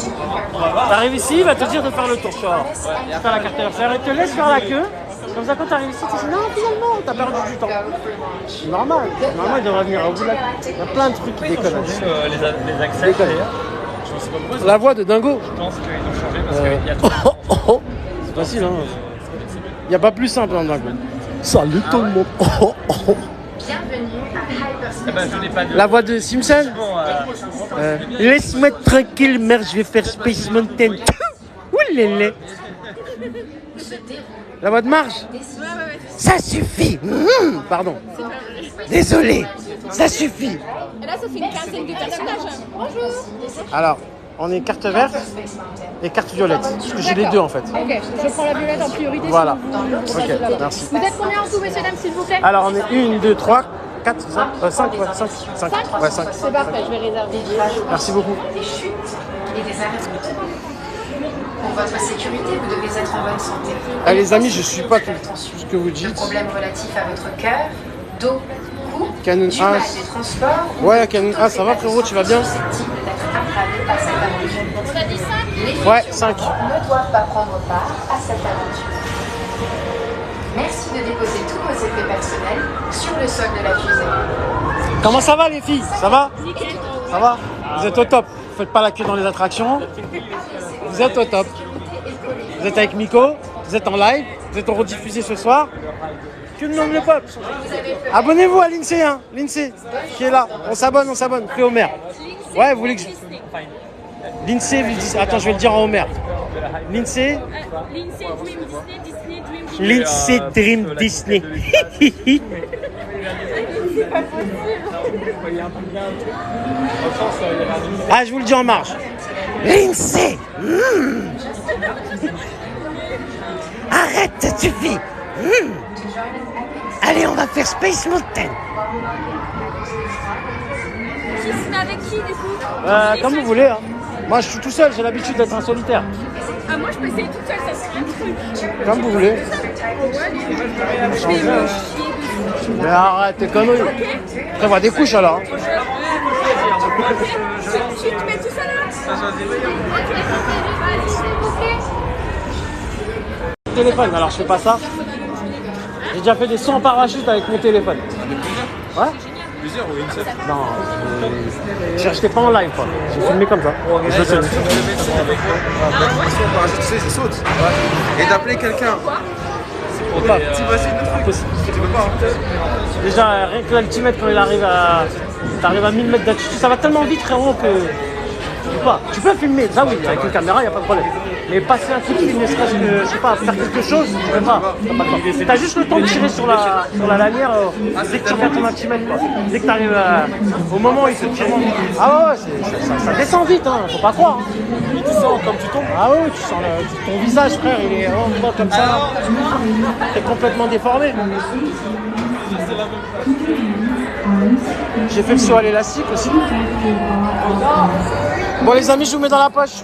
T'arrives ici, il va te dire de faire le tour. Tu vas faire la carte anniversaire. Il te laisse faire la queue. Comme ça, quand t'arrives ici, tu dis non, finalement, t'as perdu du temps. C'est normal. Normalement, il devrait venir au bout de la. Il y a plein de trucs qui déconnent. Les accès. Déconne. La voix de Dingo. Je pense qu'ils ont changé parce qu'il y a trop. C'est facile, hein. Il n'y a pas plus simple en Dingo. Salut tout le monde. Je n'ai pas de. La voix de Simpson. Laisse-moi tranquille, merde, je vais faire Space Mountain. Oulélé. La voix de Marge. Ça suffit. Pardon. Désolé. Ça suffit. Et là, ça fait une quinzaine de personnages. Bonjour. Alors, on est carte verte et carte violette. Parce que j'ai les deux en fait. Ok, je prends la violette en priorité. Voilà. Si vous Ok, merci. Vous êtes combien en tout, messieurs, dames, s'il vous plaît? Alors, on est 1, 2, 3, 4, 5, ouais, 5. 5. Ouais, 5. C'est parfait, je vais réserver. Merci beaucoup. Des chutes et des arrêts de moteur. Pour votre sécurité, vous devez être en bonne santé. Ah, les amis, je suis pas tout ce que vous dites. Problème relatif à votre cœur, dos, cou, Canon du mal 1. des transports. Ouais, Canon 1, ça va frérot, tu vas bien? Susceptible d'être aggravé par cette aventure. On a dit 5? Les Ouais, futurs 5. ne doivent pas prendre part à cette aventure. Merci de déposer tous vos effets personnels sur le sol de la fusée. Comment ça va les filles? Ça va? Ça va? Vous êtes au top. Faites pas la queue dans les attractions. Vous êtes au top. Vous êtes avec Miko. Vous êtes en live. Vous êtes en rediffusé ce soir. que demandent les potes. Abonnez-vous à l'INSEE, hein, l'INSEE, qui est là. On s'abonne, fait Homer. Ouais, vous voulez que je... L'INSEE, attends, je vais le dire en Homer. L'INSEE. l'INSEE Dream Disney. L'INSEE Dream Disney. Ah, je vous le dis en marche. L'INSEE. Arrête, ça suffit. Allez, on va faire Space Mountain. Mais avec qui du coup? Comme vous voulez. Hein. Moi, je suis tout seul, j'ai l'habitude d'être un solitaire. Ah, moi je peux essayer toute seule, ça serait un truc. Comme vous voulez. Je vais me chier dessus. Mais arrête tes conneries. Prévois des couches alors. Hein. Tu te mets tout ça là? Téléphone, alors je fais pas ça. J'ai déjà fait des 100 parachutes avec mon téléphone. Ouais? Plusieurs ou une seule? Non, j'étais pas en live quoi. J'ai filmé comme ça. Le médecin avec toi. Tu sais, je saute. Et d'appeler quelqu'un. C'est pas T'imagines le truc? Tu peux pas. Déjà, rien que l'altimètre quand il arrive à... T'arrives à 1000 mètres d'altitude, ça va tellement vite frérot que... Tu peux filmer, ça oui, avec une caméra, il n'y a pas de problème. Mais passer un coup de fil, ne serait-ce que, je sais pas, faire quelque chose, tu peux pas. T'as pas le temps. T'as juste le temps de tirer sur la lanière dès que tu regardes ton altimètre, quoi. Dès que t'arrives au moment où il faut tirer. Ah ouais, ça descend vite, hein, faut pas croire. Hein. Et tu sens comme tu tombes. Ah ouais, tu sens ton visage, frère, il est comme ça. T'es complètement déformé. J'ai fait le saut à l'élastique aussi. Bon les amis, je vous mets dans la poche.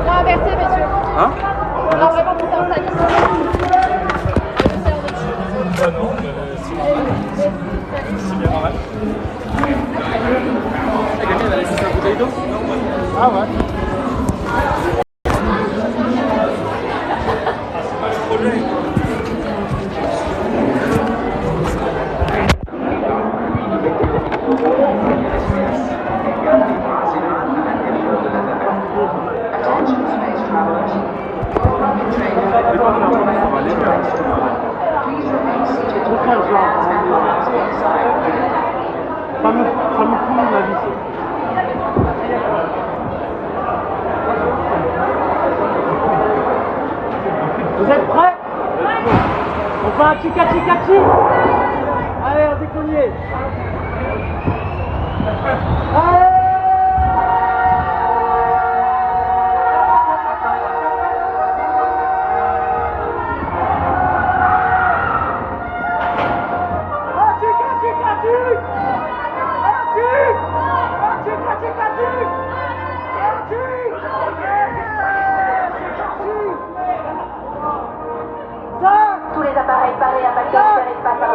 Inversé, monsieur. Hein? Alors, vraiment, pour faire ça, Non, c'est bien normal. Quelqu'un il a laissé sa bouteille d'eau? Ah ouais. Ça me fout ma vie. Vous êtes prêts? On fait un tchika-tchika-tchi. Allez, on décolle. Allez. Tous les appareils parés à partir de l'espace à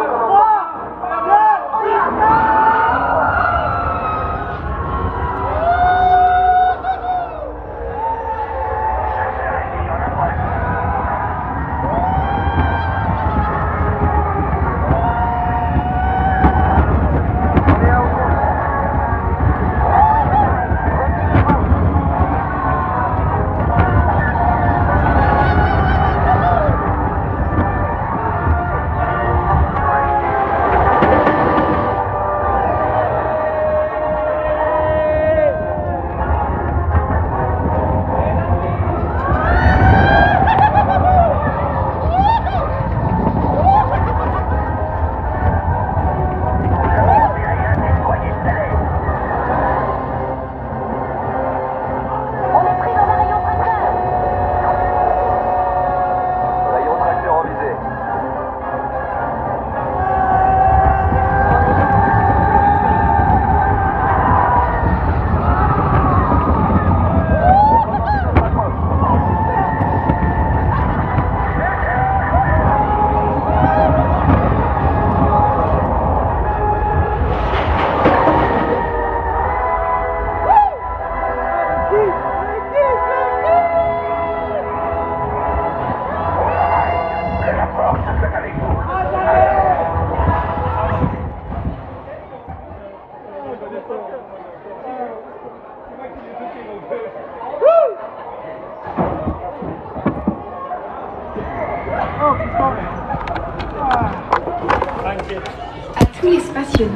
passionné.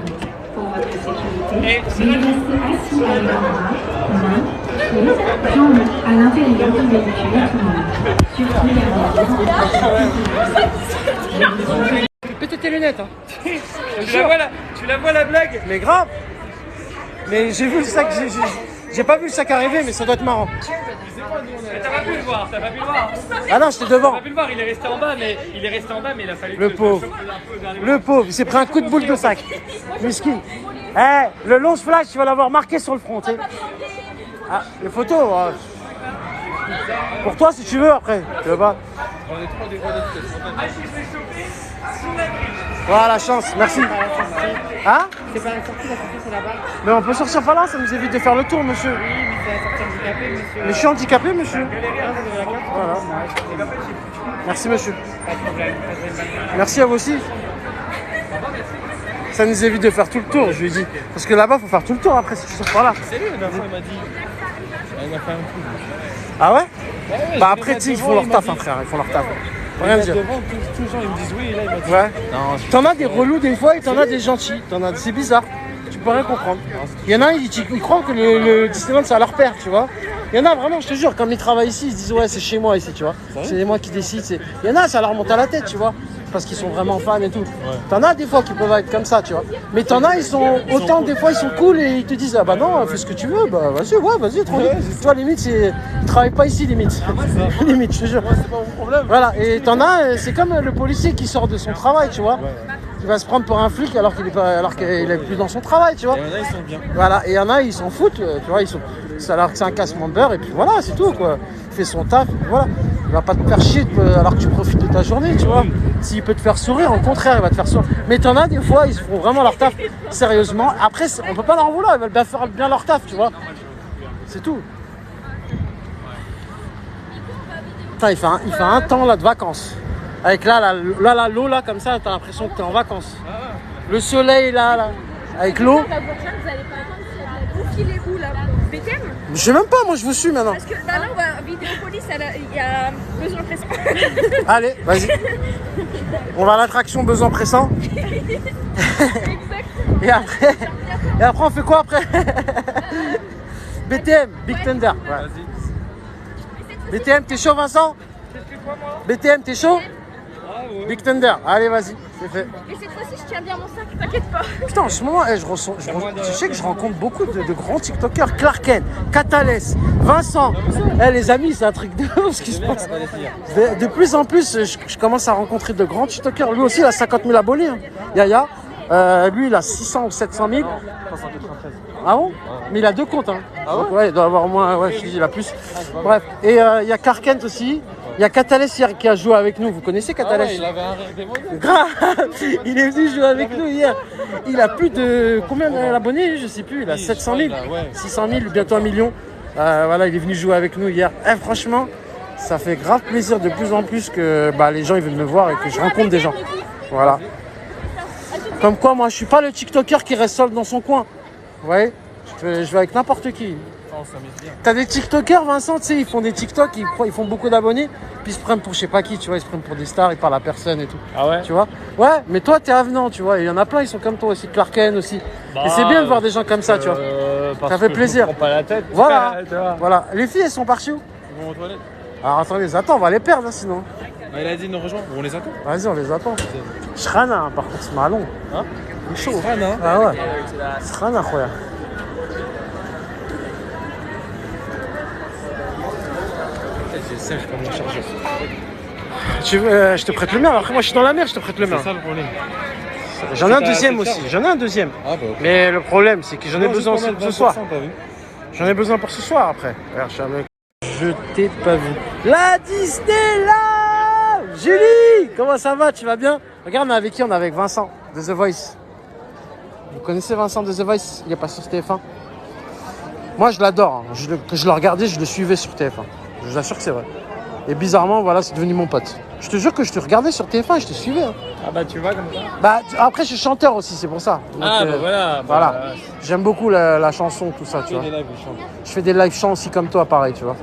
Pour votre sécurité, veuillez rester assis à l'avant, mains, pieds, jambes à l'intérieur du véhicule à tout moment. Surtout gardez Péter tes lunettes, hein. Tu la vois la blague? Mais grave. Mais j'ai vu le sac, j'ai pas vu le sac arriver, mais ça doit être marrant. Mais t'as pas pu le voir, t'as pas pu le voir. Ah non, j'étais devant. T'as pas pu le voir, il est resté en bas, mais il a fallu Le que pauvre. je chope un peu vers les Le pauvre, il s'est pris un coup de boule de sac. Miskin. Eh, le long flash, tu vas l'avoir marqué sur le front, tu sais. Ah, les photos. Pour toi, si tu veux, après. Tu veux pas? Voilà, chance, merci. Hein? C'est pas la sortie c'est là-bas. Mais on peut sortir par là, ça nous évite de faire le tour, monsieur. Oui, mais c'est la sortie handicapée, monsieur. Mais je suis handicapé, monsieur. Voilà. Merci, monsieur. Pas de problème. Merci à vous aussi. Ça nous évite de faire tout le tour, je lui ai dit. Parce que là-bas, il faut faire tout le tour après si tu sors par là. C'est lui, la dernière fois, il m'a dit. Il m'a fait un coup. Ah ouais? Ouais, Bah après, ils font leur taf, hein, frère. Ils font leur taf. Faut rien dire. Devant, tous les gens, ils me disent oui, et là, il m'a dit. Ouais. Non, T'en as des relous des fois et t'en as des gentils. C'est bizarre. Tu peux rien comprendre. Il y en a, ils croient que le Disneyland, c'est à leur père, tu vois. Il y en a vraiment, je te jure, comme ils travaillent ici, ils se disent ouais, c'est chez moi ici, tu vois. C'est moi qui décide. Il y en a, ça leur monte à la tête, tu vois. Parce qu'ils sont vraiment fans et tout. Ouais. T'en as des fois qui peuvent être comme ça, tu vois. Mais t'en as, ils sont des fois ils sont cool et ils te disent ah bah non, fais ce que tu veux, bah vas-y, ouais, vas-y, tranquille. Tu vois, limite, ils travaillent pas ici, limite. Limite, je te jure. c'est pas mon problème. Voilà, et t'en as, c'est comme le policier qui sort de son travail, tu vois. Il va se prendre pour un flic alors qu'il est plus dans son travail, tu vois. Et il y en a, ils sont bien. Voilà, et il y en a, ils s'en foutent, tu vois, alors que c'est un cassement de beurre, et puis voilà, c'est tout, quoi. Il fait son taf, voilà. Il va pas te faire chier alors que tu profites de ta journée, tu vois. S'il peut te faire sourire, au contraire, il va te faire sourire. Mais t'en as des fois, ils font vraiment leur taf sérieusement. Après, on peut pas leur en vouloir, ils veulent bien faire bien leur taf, tu vois. C'est tout. Putain, il fait un temps là de vacances. Avec l'eau là, comme ça, t'as l'impression que t'es en vacances. Le soleil là, avec l'eau. La prochaine, vous allez pas attendre s'il y a de la bouffe, il est où là? BTM? Je sais même pas, moi je vous suis maintenant. Parce que là, on va Vidéopolis, il y a besoin pressant. Allez, vas-y. On va à l'attraction besoin pressant. Et après on fait quoi après? BTM, Big Thunder. Ouais. BTM, t'es chaud Vincent? BTM, t'es chaud? Big Thunder, allez vas-y, c'est fait. Et cette fois-ci, je tiens bien mon sac, t'inquiète pas. Putain, en ce moment, je sais que je rencontre beaucoup de grands TikTokers. Clarken, Catales, Vincent. Les amis, c'est un truc de ouf ce qui se passe. De plus en plus, je commence à rencontrer de grands TikTokers. Lui aussi, il a 50 000 abonnés. Hein. Yaya, lui, il a 600 ou 700 000. Ah bon? Mais il a 2 comptes. Hein. Ah ouais? Ouais, il doit avoir au moins, ouais, je dis, il a plus. Bref, et il y a Clarken aussi. Il y a Catales hier qui a joué avec nous. Vous connaissez Catales? Ah ouais, il avait un démon. Grave. Il est venu jouer avec nous hier. Il a plus de... Combien d'abonnés? Je sais plus. Il a 700 000. 600 000, bientôt 1 million. Voilà, il est venu jouer avec nous hier. Franchement, ça fait grave plaisir de plus en plus que les gens ils veulent me voir et que je rencontre des gens. Voilà. Comme quoi, moi, je suis pas le TikToker qui reste seul dans son coin. Vous voyez? Je vais avec n'importe qui. T'as des TikTokers, Vincent, tu sais, ils font des TikTok, ils font beaucoup d'abonnés, puis ils se prennent pour je sais pas qui, tu vois, ils se prennent pour des stars, ils parlent à personne et tout. Ah ouais? Tu vois? Ouais, mais toi, t'es avenant, tu vois, il y en a plein, ils sont comme toi aussi, Clarken aussi. Et c'est bien de voir des gens comme ça, tu vois. Ça fait plaisir. Je me prends pas la tête. Voilà, voilà. Les filles, elles sont parties où? Ils vont aux toilettes. Alors attends, les attends, on va les perdre, hein, sinon. Ah, il a dit de nous rejoindre, on les attend. Vas-y, on les attend. Shrana, hein, par contre, c'est malon. Hein? Il est chaud. Shrana? Ah ouais. Shrana, khoya. Ça, je peux me charger. Tu veux, je te prête le mien. Après, moi, je suis dans la mer, je te prête le mien. C'est ça le problème. J'en ai un deuxième aussi. J'en ai un deuxième. Ah, bah, okay. Mais le problème, c'est que j'en ai besoin aussi pour ce soir. J'en ai besoin pour ce soir après. Regarde, je t'ai pas vu. La Disneyland! Julie! Comment ça va? Tu vas bien? Regarde, on est avec qui? On est avec Vincent de The Voice. Vous connaissez Vincent de The Voice? Il est passé sur TF1. Moi, je l'adore. Hein. Que je le regardais, je le suivais sur TF1. Je vous assure que c'est vrai. Et bizarrement, voilà, c'est devenu mon pote. Je te jure que je te regardais sur TF1 et je te suivais. Hein. Ah bah tu vois comme ça. Bah après, je suis chanteur aussi, c'est pour ça. Donc, bah voilà. Voilà. J'aime beaucoup la chanson, tout ça, tu vois. Je fais des live chants aussi comme toi, pareil, tu vois.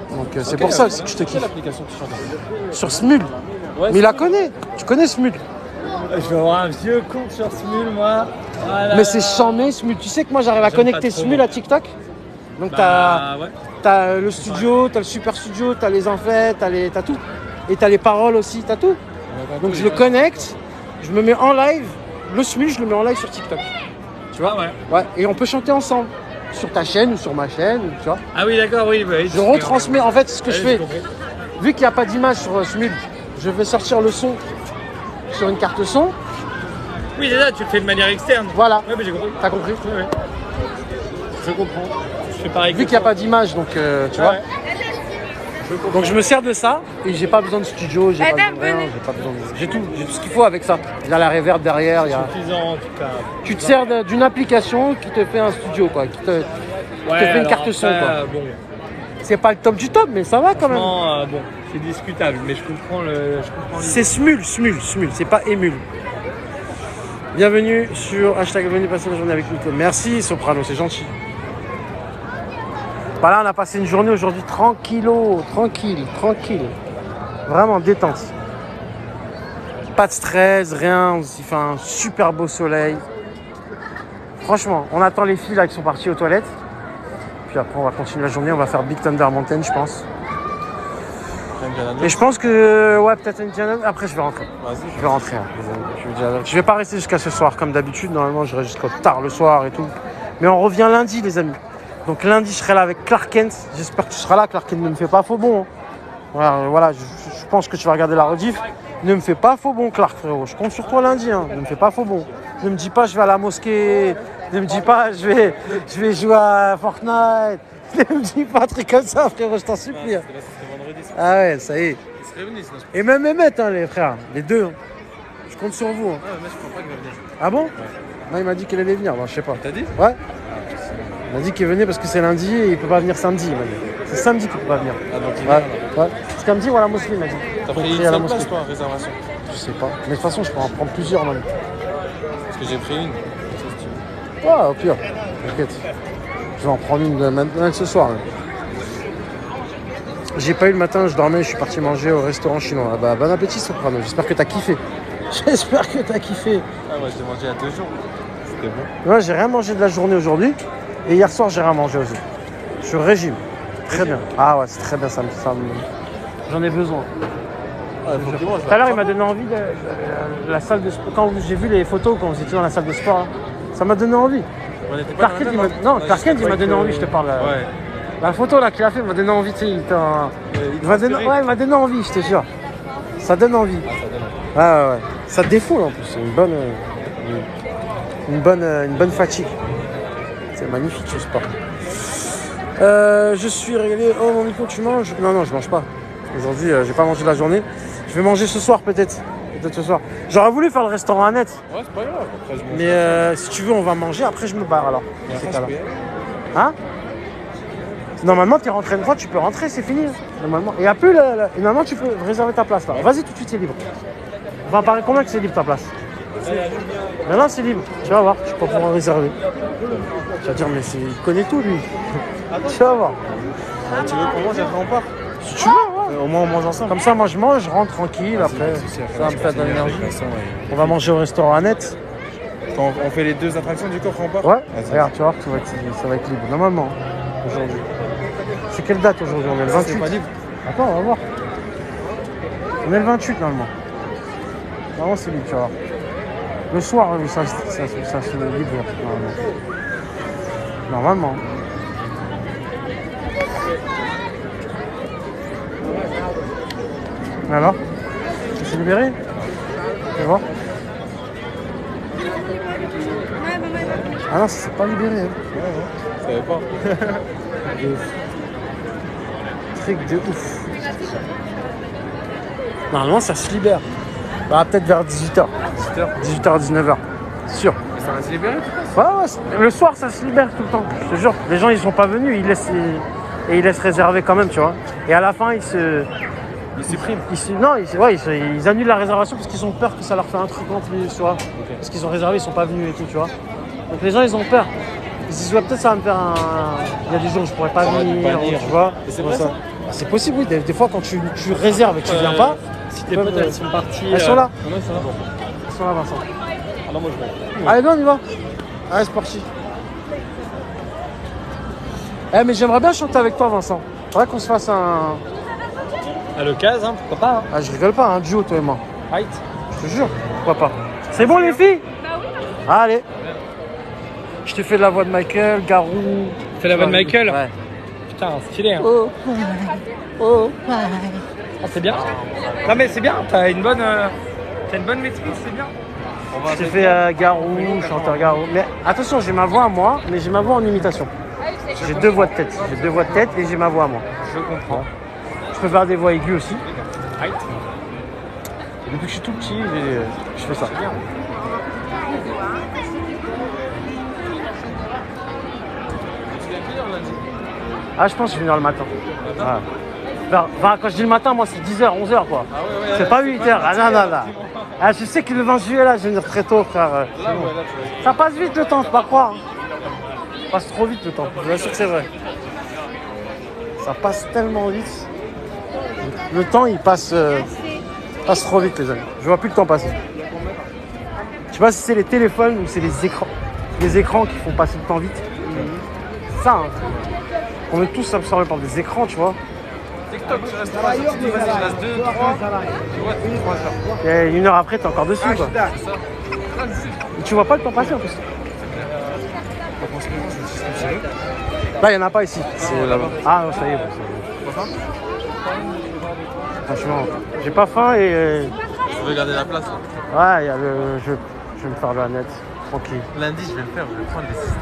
Donc c'est pour ça aussi que je te kiffe. L'application que tu chantes. Sur Smule. Ouais, mais il la connaît. Tu connais Smule? Je vais avoir un vieux compte sur Smule, moi. Voilà. Mais c'est chambé, Smule. Tu sais que moi j'arrive à J'aime connecter pas trop, Smule moi. à TikTok. Donc Bah, ouais. t'as le studio, t'as le super studio, t'as les effets, t'as tout. Et t'as les paroles aussi, t'as tout. Donc je le connecte, je me mets en live. Le Smule, je le mets en live sur TikTok. Tu vois? Ouais. Et on peut chanter ensemble. Sur ta chaîne ou sur ma chaîne, tu vois. Ah oui, d'accord, oui. Bah, Je retransmets, en fait, ce que je fais. j'ai compris. Vu qu'il n'y a pas d'image sur Smule, je vais sortir le son sur une carte son. Oui, c'est ça, tu le fais de manière externe. Voilà. Ouais, mais j'ai compris. T'as compris? Ouais, ouais. Je comprends. Je fais pareil. Vu qu'il n'y a pas d'image, donc tu vois. Ouais. Donc je me sers de ça et j'ai pas besoin de studio, j'ai pas besoin de rien, j'ai pas besoin de... J'ai tout ce qu'il faut avec ça. Il y a la reverb derrière, il y a... Suffisant en tout cas. Tu te sers d'une application qui te fait un studio quoi, qui te fait une carte son quoi. Bon, C'est pas le top du top mais ça va quand même. non, bon, c'est discutable, mais je comprends l'idée. C'est Smule, c'est pas Emule. Bienvenue sur hashtag venez passer la journée avec Nico. Merci Soprano, c'est gentil. Voilà, on a passé une journée aujourd'hui tranquille. Vraiment détente. Pas de stress, rien. Il fait un super beau soleil. Franchement, on attend les filles là qui sont parties aux toilettes. Puis après, on va continuer la journée. On va faire Big Thunder Mountain, je pense. Et je pense que, ouais, peut-être Indiana. Après, je vais rentrer. Je vais rentrer. Hein. Je vais pas rester jusqu'à ce soir comme d'habitude. Normalement, je reste jusqu'à tard le soir et tout. Mais on revient lundi, les amis. Donc lundi, je serai là avec Clark Kent. J'espère que tu seras là. Clark Kent ne me fait pas faux bon. Hein. Voilà, je pense que tu vas regarder la rediff. Ne me fais pas faux bon, Clark, frérot. Je compte sur toi lundi. Hein. Ne me fais pas faux bon. Ne me dis pas, je vais à la mosquée. Ne me dis pas, je vais jouer à Fortnite. Ne me dis pas un truc comme ça, frérot. Je t'en supplie. Ah ouais, ça y est. Et même Mehmet, hein, les frères. Les deux. Hein. Je compte sur vous. Hein. Ah, mais je crois pas qu'il va venir. Ah bon? Non, il m'a dit qu'il allait venir. Bon, je sais pas. T'as dit? Ouais. Il m'a dit qu'il venait parce que c'est lundi et il peut pas venir samedi. Il m'a dit. C'est samedi qu'il peut pas venir. Ah, donc il Ouais. vient, Ouais. C'est comme dit, voilà, Mousseline, il m'a dit. T'as Donc, pris pris une à la seule mosquée. place, toi, réservation? Je sais pas. Mais de toute façon, je peux en prendre plusieurs, même. Parce que j'ai pris une. Ouais, au pire. T'inquiète. Je vais en prendre une maintenant ce soir. Même. J'ai pas eu le matin, je dormais, je suis parti manger au restaurant chinois. Ah bah, bon appétit, Soprano. J'espère que t'as kiffé. J'espère que t'as kiffé. Ah, moi, je l'ai mangé il y a 2 jours. C'était bon. Moi, j'ai rien mangé de la journée aujourd'hui. Et hier soir, j'ai rien mangé aussi. Je suis au régime. Très bien. Ah ouais, c'est très bien, j'en ai besoin. Tout à l'heure, il m'a donné envie de la salle de sport. Quand j'ai vu les photos, quand vous étiez dans la salle de sport, là, ça m'a donné envie. On était pas Clark Kent, il m'a donné envie, je te parle. Ouais. La photo là qu'il a fait m'a donné envie, tu sais, il m'a donné envie, je te jure. Ça donne envie. Ouais. Ça défoule en plus, c'est une bonne fatigue. C'est magnifique ce sport. Je suis régalé. Oh mon Nico, tu manges? Non, je mange pas. Aujourd'hui, j'ai pas mangé de la journée. Je vais manger ce soir peut-être. Peut-être ce soir. J'aurais voulu faire le restaurant à net. Ouais, c'est pas grave. Après, je mange. Mais si tu veux, on va manger. Après, je me barre alors. Dans ces cas-là. Hein? Normalement, tu es rentré une fois, tu peux rentrer, c'est fini. Normalement. Et après, normalement, tu peux réserver ta place là. Vas-y, tout de suite, c'est libre. On va parler combien que c'est libre ta place? Maintenant, c'est libre. Tu vas voir, tu peux pouvoir réserver. Tu vas dire, mais il connaît tout lui. Tu vas voir. Tu veux qu'on mange après on part? Si tu veux, ouais. Au moins on mange ensemble. Comme ça, moi je mange, je rentre tranquille. Après, ça va me faire de l'énergie. On va manger au restaurant à net. On fait les 2 attractions du coffre on part? Ouais, regarde, tu vois, ça va être libre. Normalement, aujourd'hui. C'est quelle date aujourd'hui? On est le 28. C'est pas libre. Attends, on va voir. On est le 28 normalement. Normalement, c'est libre, tu vois. Le soir, oui, ça se libre normalement. Alors? Ça s'est libéré? Tu vas voir? Ah non, ça s'est pas libéré. Hein. Je savais pas. De ouf. Truc de ouf. Normalement, ça se libère. Bah, peut-être vers 18h. 18h, 19h. Sûr. Ça va se libérer? Ouais, le soir, ça se libère tout le temps. Je te jure. Les gens, ils sont pas venus. Ils laissent réserver quand même, tu vois. Et à la fin, ils suppriment. Ils annulent la réservation parce qu'ils ont peur que ça leur fait un truc en plus, tu vois. Okay. Parce qu'ils ont réservé, ils sont pas venus et tout, tu vois. Donc les gens, ils ont peur. Ils se disent, ouais, peut-être ça va me faire il y a des jours où je pourrais pas venir, tu vois. C'est vrai ça? C'est possible, oui. Des fois, quand tu réserves et que tu viens pas, si tes potes, elles sont parties. Elles sont là. Non, ça va. Elles sont là, Vincent. Ah non, moi je vais. Allez, go, on y va. Ouais, c'est parti. Eh, mais j'aimerais bien chanter avec toi, Vincent. Faudrait qu'on se fasse un... À l'occasion, hein, pourquoi pas. Hein. Ah, je rigole pas, un duo, toi et moi. Right. Je te jure, pourquoi pas. C'est bon, les filles? Bah oui. Allez. Je te fais de la voix de Michael, Garou. Tu fais la voix de Michael? Ouais. Putain, stylé. Hein. Oh. Oh. Ah, c'est bien. Non, mais c'est bien, t'as une bonne maîtrise, c'est bien. Je te fais Garou, chanteur Garou. Mais attention, j'ai ma voix à moi, mais j'ai ma voix en imitation. J'ai deux voix de tête. J'ai deux voix de tête et j'ai ma voix à moi. Je comprends. Je peux faire des voix aiguës aussi. Right. Depuis que je suis tout petit, je fais ça. Ah, je pense que je vais venir le matin. Ouais. Enfin, quand je dis le matin, moi c'est 10h, 11h quoi. Ah ouais, ouais, c'est pas 8h. Ah non, non, non. Ah, je sais que le 20 juillet là, je vais venir très tôt, frère. Là, ouais, là, tu vois. Ça passe vite le temps, faut pas croire. Ça passe trop vite le temps, je vous assure que c'est vrai. Ça passe tellement vite. Le temps il passe trop vite les amis. Je vois plus le temps passer. Je sais pas si c'est les téléphones ou c'est les écrans. Les écrans qui font passer le temps vite. C'est ça, hein. On est tous absorbés par des écrans, tu vois. TikTok, tu restes 3 heures, tu restes 2, 3. Ouais, 3 heures. Et une heure après, t'es encore dessus, quoi. C'est ça. Et tu vois pas le temps passer en plus. Là, il n'y en a pas ici. C'est là-bas. Ah, non, ça y est. Franchement, j'ai pas faim et. Je vais garder la place là. Ouais, il y a le. Je vais me faire de la net. Tranquille. Lundi, je vais le faire, je vais prendre les 6 steaks.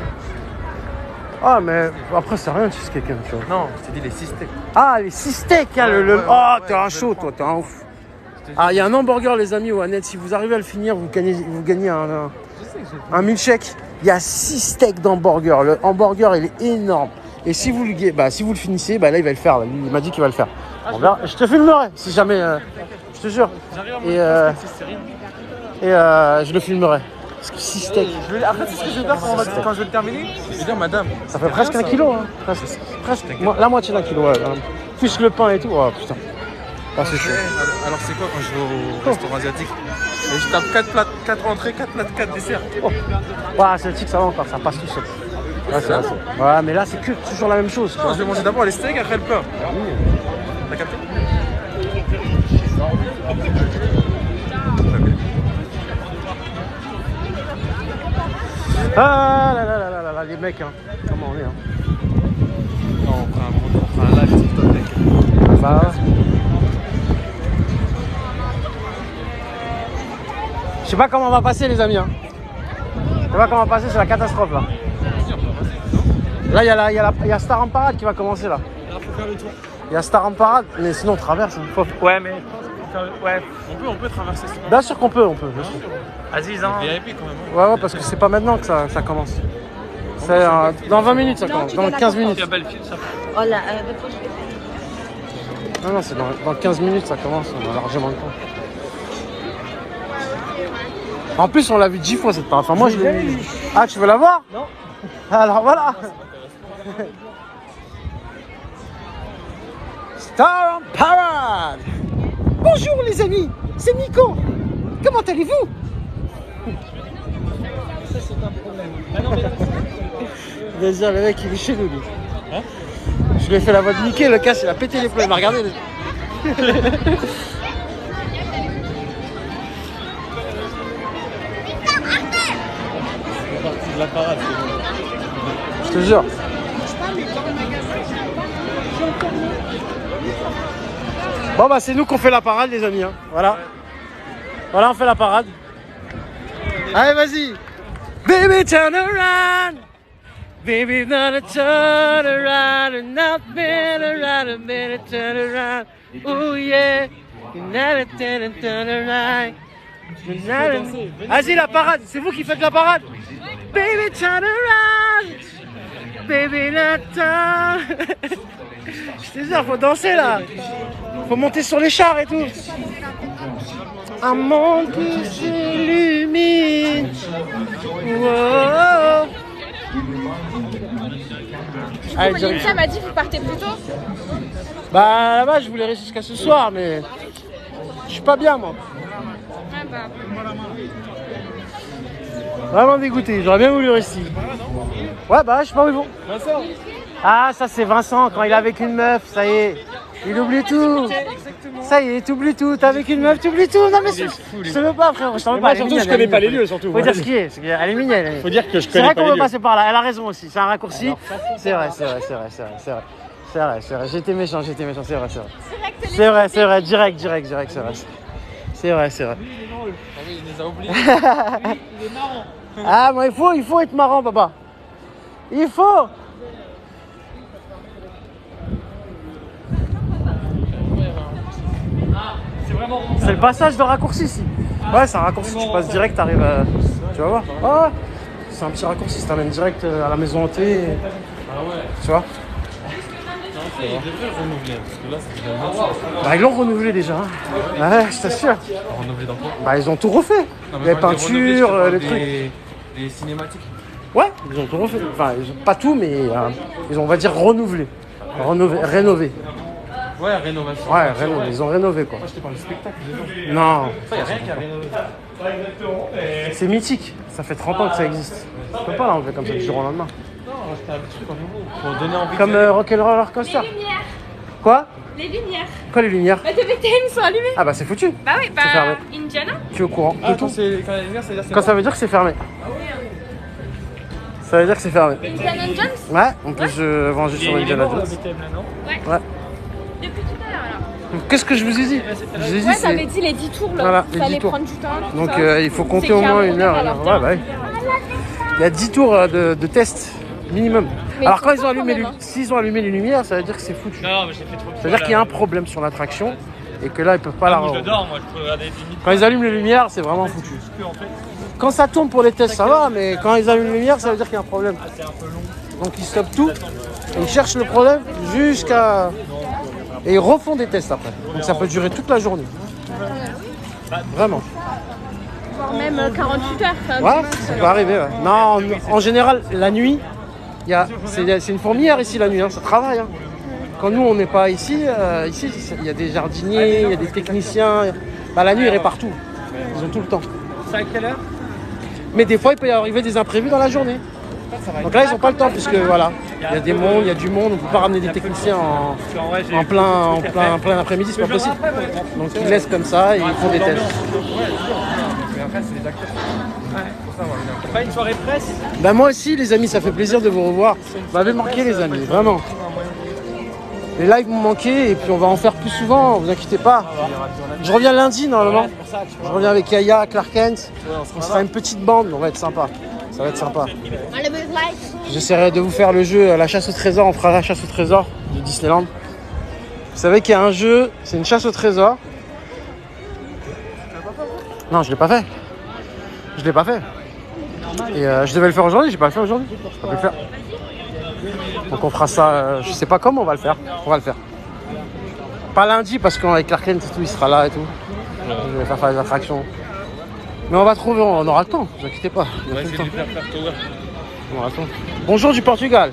Ah, mais après, c'est rien, cheesecake, hein, tu vois. Non, je t'ai dit les 6 steaks. Ah, les 6 steaks, hein, Oh, t'es un chaud, toi, t'es un ouf. Ah, il y a un hamburger, les amis, au Annette. Si vous arrivez à le finir, vous gagnez un milkshake. Il y a 6 steaks d'hamburger. Le hamburger, il est énorme. Et si vous le finissez, là, il va le faire. Là. Il m'a dit qu'il va le faire. Je te filmerai, si jamais. Je te jure. Et je le filmerai. Parce que 6 steaks. Après, c'est ce que je vais faire quand je vais le terminer. Je vais dire, madame. Ça fait presque 1 kilo. Hein. Presque. La moitié d'un kilo. Ouais. Plus le pain et tout. Oh putain. Ah, c'est chaud. Alors, c'est quoi quand je vais au restaurant asiatique? Et je tape 4 entrées, 4 plats, 4 desserts. Oh. Ouais, asiatique, ça va encore. Ça passe tout seul. Ouais, mais là, c'est que toujours la même chose. Non, je vais manger d'abord les steaks, après le pain. T'as capté? Ah là, les mecs, hein. Comment on est, hein. Non, on fera un live TikTok, mec. Bah ouais. Je sais pas comment on va passer, les amis, hein. Je sais pas comment on va passer, c'est la catastrophe, là. Là, il y a Star en Parade qui va commencer, là. Il y a Star en Parade, mais sinon on traverse. Hein. Ouais, mais... Ouais. On peut traverser ça. Bien sûr qu'on peut, bien sûr. Aziz, hein. VIP quand même. Ouais, parce que c'est pas maintenant que ça commence. C'est dans 20 minutes ça commence, dans 15 minutes. Non, c'est dans 15 minutes ça commence, on a largement le temps. En plus, on l'a vu 10 fois cette parade. Enfin, moi je l'ai vu. Ah, tu veux la voir? Non. Alors voilà. Star on Parade. Bonjour les amis, c'est Nico. Comment allez-vous? Ça, c'est un problème. Ah non, mais... Déjà, le mec, il est chez nous, lui. Hein? Je lui ai fait la voix de Mickey, le casse, il a pété les plombs. Il m'a regardé. De la parade, Je te jure. Bon bah c'est nous qu'on fait la parade les amis, hein. Voilà. Voilà, on fait la parade. Allez vas-y. Baby turn around. Baby gonna turn around and not been around a minute turn around. Oh yeah. Turn around. Vas-y la parade, c'est vous qui faites la parade. Baby turn around. Baby not turn. Je te jure, faut danser là. Faut monter sur les chars et tout. Un monde qui s'illumine. Wow. Du coup, Melissa m'a dit que vous partez plus tôt. Bah là-bas, je voulais rester jusqu'à ce soir, mais je suis pas bien moi. Ouais, bah. Vraiment dégoûté, j'aurais bien voulu rester. Ouais, bah, je sais pas où ils vont. Ah, ça, c'est Vincent, quand il est avec une meuf, ça y est. Il oublie tout. Ça y est, t'oublies tout. T'es avec une meuf, t'oublies tout. Non, mais je te veux pas, frère. Je t'en veux pas. Surtout, je connais pas les lieux, surtout. Faut dire ce qui est. Elle est mignonne. Faut dire que je C'est connais vrai pas qu'on les veut lieux. passer par là. Elle a raison aussi. C'est un raccourci. C'est vrai. J'étais méchant, c'est vrai. C'est vrai. Direct, c'est vrai. C'est vrai. Il les a oubliés. Il est marrant. Ah, moi, il faut être marrant, papa. Il faut. C'est le passage de raccourci ici. Ouais, c'est un raccourci, tu passes direct, t'arrives à... Tu vas voir. Oh, c'est un petit raccourci, ça t'amène direct à la maison hantée. Tu vois. Ils devraient renouveler, parce que là, c'est Bah, ils l'ont renouvelé déjà. Ouais, je t'assure. renouveler dans quoi? Bah, ils ont tout refait. Les peintures, les trucs. Les cinématiques. Ouais, ils ont tout refait. Enfin, ils ont pas tout, mais ils ont, on va dire, renouvelé. Rénové. Ouais, rénovation. Ouais, rénové. Ils ont rénové, quoi. Moi, je te parle du spectacle, déjà. Non. Il n'y a rien qui a rénové. C'est mythique. Ça fait 30 ans que ça existe. Tu peux pas l'enlever comme ça du jour au lendemain. Non, c'était un truc en nouveau. Pour donner envie Comme Rock'n'Roller Coaster. Les lumières. Quoi? Les lumières. Quoi, les lumières? Bah, tes VTM sont allumées. Ah bah c'est foutu. Bah oui, C'est fermé. Indiana. Tu es au courant de tout. quand les lumières, c'est-à-dire Quand ça veut dire que c'est fermé. Ça veut dire que c'est fermé. Indiana Jones. Ouais, on peut se venger sur Indiana Jones. Ouais. Depuis tout à l'heure, alors. Qu'est-ce que je vous ai dit? Je vous ai dit, Ouais, c'est... t'avais dit les 10 tours là. Voilà, les ça 10 allait tours. prendre du temps. tout Donc ça. il faut compter C'est au qu'il y a moins un une horaire heure. à leur Ouais, bah oui. Il y a 10 tours de test minimum. Mais Alors ils quand sont ils ont forts allumé quand même, hein. s'ils ont allumé les lumières, ça veut dire que c'est foutu. Non, mais j'ai fait trop de Ça veut dire qu'il y a un problème sur l'attraction et que là ils peuvent pas la Moi, je revoir. dors, moi, je peux regarder 10 minutes. Quand ils allument les lumières, c'est vraiment foutu. Quand ça tourne pour les tests, ça va, mais quand ils allument les lumières, ça veut dire qu'il y a un problème. Donc ils stoppent tout et ils cherchent le problème jusqu'à... Et ils refont des tests après. Donc ça peut durer toute la journée. Vraiment. Voire même 48 heures. Enfin, Ouais, demain, ça peut arriver. Ouais. Non, en général, la nuit, c'est une fourmilière ici la nuit, hein, ça travaille. Hein. Quand nous, on n'est pas ici, ici, il y a des jardiniers, il y a des techniciens. Bah, la nuit, ils réparent tout. Ils ont tout le temps. C'est à quelle heure? Mais des fois, il peut y arriver des imprévus dans la journée. Donc là, ils n'ont pas le temps, puisque voilà, il y a des mondes, il y a du monde, on ne peut pas ramener des techniciens en plein après-midi, c'est pas possible. Donc ils laissent comme ça et ils font des tests. Mais après, c'est les acteurs. Pas une soirée presse? Bah moi aussi les amis, ça fait plaisir de vous revoir. Vous m'avez manqué les amis, vraiment. Les lives m'ont manqué et puis on va en faire plus souvent, vous inquiétez pas. Je reviens lundi normalement. Je reviens avec Yaya, Clark Kent. On sera une petite bande, on va être sympa. Ça va être sympa. J'essaierai de vous faire le jeu la chasse au trésor, on fera la chasse au trésor de Disneyland. Vous savez qu'il y a un jeu, c'est une chasse au trésor. Non, je l'ai pas fait. Je l'ai pas fait. Et je devais le faire aujourd'hui, j'ai pas le fait aujourd'hui. Je peux le faire. Donc on fera ça, je sais pas comment on va le faire. On va le faire. Pas lundi parce qu'avec Clark Kent et tout, il sera là et tout. Je vais faire les attractions. Mais on va trouver, on aura le temps, ne vous inquiétez pas. On va essayer de lui faire tour. On aura le temps. Bonjour du Portugal.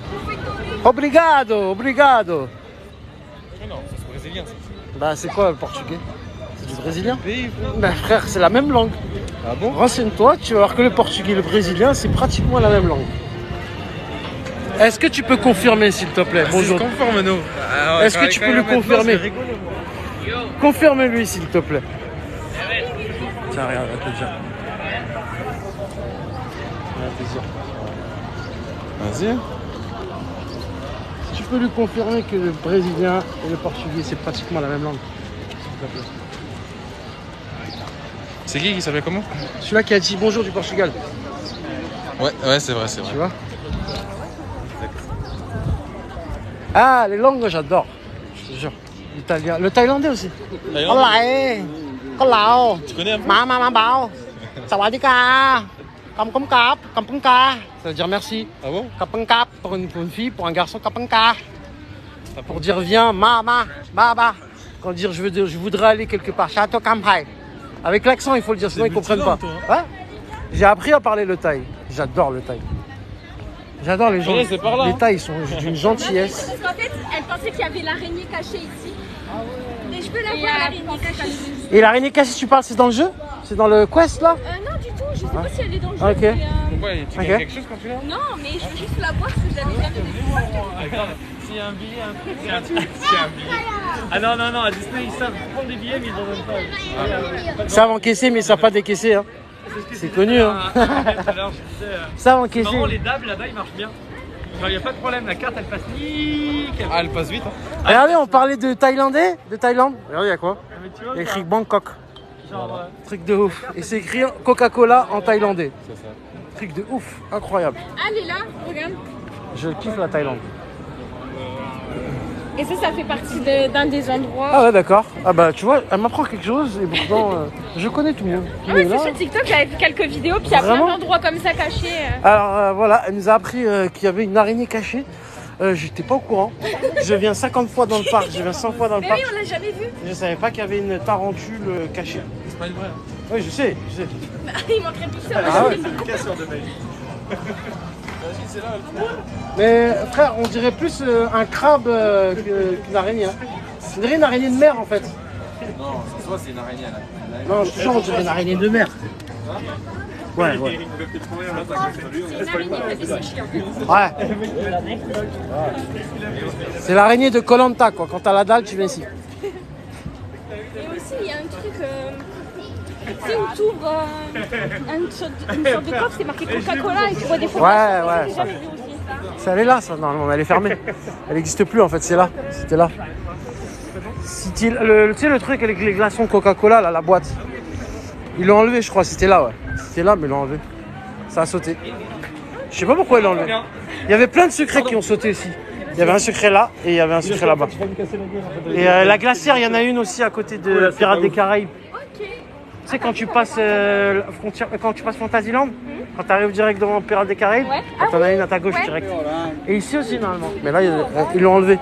Obrigado, obrigado. Non, c'est brésilien. Bah c'est quoi le portugais? C'est du brésilien? Bah frère, c'est la même langue. Ah bon? Renseigne-toi, tu vas voir que le portugais et le brésilien, c'est pratiquement la même langue. Est-ce que tu peux confirmer s'il te plaît? Bonjour. Conforme-nous. Est-ce que tu peux le confirmer? Confirme-lui s'il te plaît. Tiens, regarde, elle va te dire. Elle va te dire. Vas-y. Si tu peux lui confirmer que le brésilien et le portugais, c'est pratiquement la même langue. S'il te plaît. C'est qui s'appelle comment? Celui-là qui a dit bonjour du Portugal. Ouais, c'est vrai, c'est vrai. Tu vois? Ah, les langues, j'adore. Je te jure. L'italien. Le thaïlandais aussi. Thaïlandais. Tu connais un peu? Ça veut dire merci. Ah bon? Kapengkap pour une fille, pour un garçon, kapengkap. Pour dire viens, mama, baba. Quand dire je voudrais aller quelque part, Chateau Kampai. Avec l'accent, il faut le dire, sinon ils comprennent pas. Ouais. J'ai appris à parler le thaï. J'adore le thaï. J'adore les gens. Ouais, c'est par là, Les hein. thaïs sont d'une gentillesse. Parce qu'en fait, elle pensait qu'il y avait l'araignée cachée ici. Et je peux la voir, l'araignée cachée. Et l'araignée cachée, tu parles, c'est dans le jeu? C'est dans le quest là? Non, du tout, je sais pas si elle est dans le jeu. Ok. Mais, Pourquoi tu Ok. gagnes quelque chose quand tu l'as? Non, mais je veux juste la boire parce que je l'avais jamais vue. S'il y a un billet, un truc, c'est un billet. Ah non, non, non, à Disney, ils savent prendre des billets, mais ils en donnent pas. Ils savent encaisser, mais ils savent pas décaisser. Hein. C'est connu. Hein. Tout à l'heure, je disais. Ça va C'est encaisser. marrant, les dabs là-bas, ils marchent bien. Genre, il n'y a pas de problème, la carte elle passe nickel. Ah, elle passe vite. Hein. Regardez, on parlait de Thaïlandais, de Thaïlande. Regardez, il y a quoi? Ah, mais tu vois, Il y a écrit ça, Bangkok. genre, Truc de ouf. Et c'est écrit Coca-Cola en thaïlandais. C'est ça. Truc de ouf, incroyable. Ah, elle est là, regarde. Je kiffe la Thaïlande. Et ça fait partie d'un des endroits. Ah ouais, d'accord. Ah bah tu vois, elle m'apprend quelque chose et pourtant je connais tout le monde. Ah ouais, Mais là- c'est sur TikTok, j'avais vu quelques vidéos, puis il y a plein Vraiment d'endroits comme ça cachés. Alors voilà, elle nous a appris qu'il y avait une araignée cachée. J'étais pas au courant. Je viens 50 fois dans le parc, je viens 100 fois dans le Mais parc. oui, on l'a jamais vu. Je savais pas qu'il y avait une tarentule cachée. C'est pas une vraie. Oui, je sais, je sais. Il manquerait plus que ça. Ah ouais. Casseur de mail. Vas-y, c'est là. Mais frère, on dirait plus un crabe qu'une araignée. Hein. On dirait une araignée de mer en fait. Non, soit c'est une araignée là. Non, je te jure, on dirait une araignée de mer. Ouais, ouais. Ouais. C'est l'araignée de Koh Lanta quoi. Quand t'as la dalle, tu viens ici. Et aussi, il y a un truc. Tu sais, où t'ouvres une sorte de coffre, c'est marqué Coca-Cola et tu vois des photos. Ouais, Ça, ouais, j'ai ça. jamais vu aussi. Ça, elle est là, ça. Non, elle est fermée. Elle n'existe plus en fait, c'est là. C'était là. Tu sais le truc avec les glaçons Coca-Cola, là, la boîte. Ils l'ont enlevé, je crois. C'était là, ouais. C'était là, mais ils l'ont enlevé. Ça a sauté. Je sais pas pourquoi ils l'ont enlevé. Il y avait plein de secrets qui ont sauté ici. Il y avait un secret là et il y avait un secret là-bas. Et la glacière, il y en a une aussi à côté de Pirates des Caraïbes. Tu sais, quand tu passes Fantasyland, quand tu arrives direct devant Pirates des Caraïbes, Ouais. t'en as une à ta gauche Ouais. direct. Et ici aussi, normalement. Mais là, ils l'ont enlevé.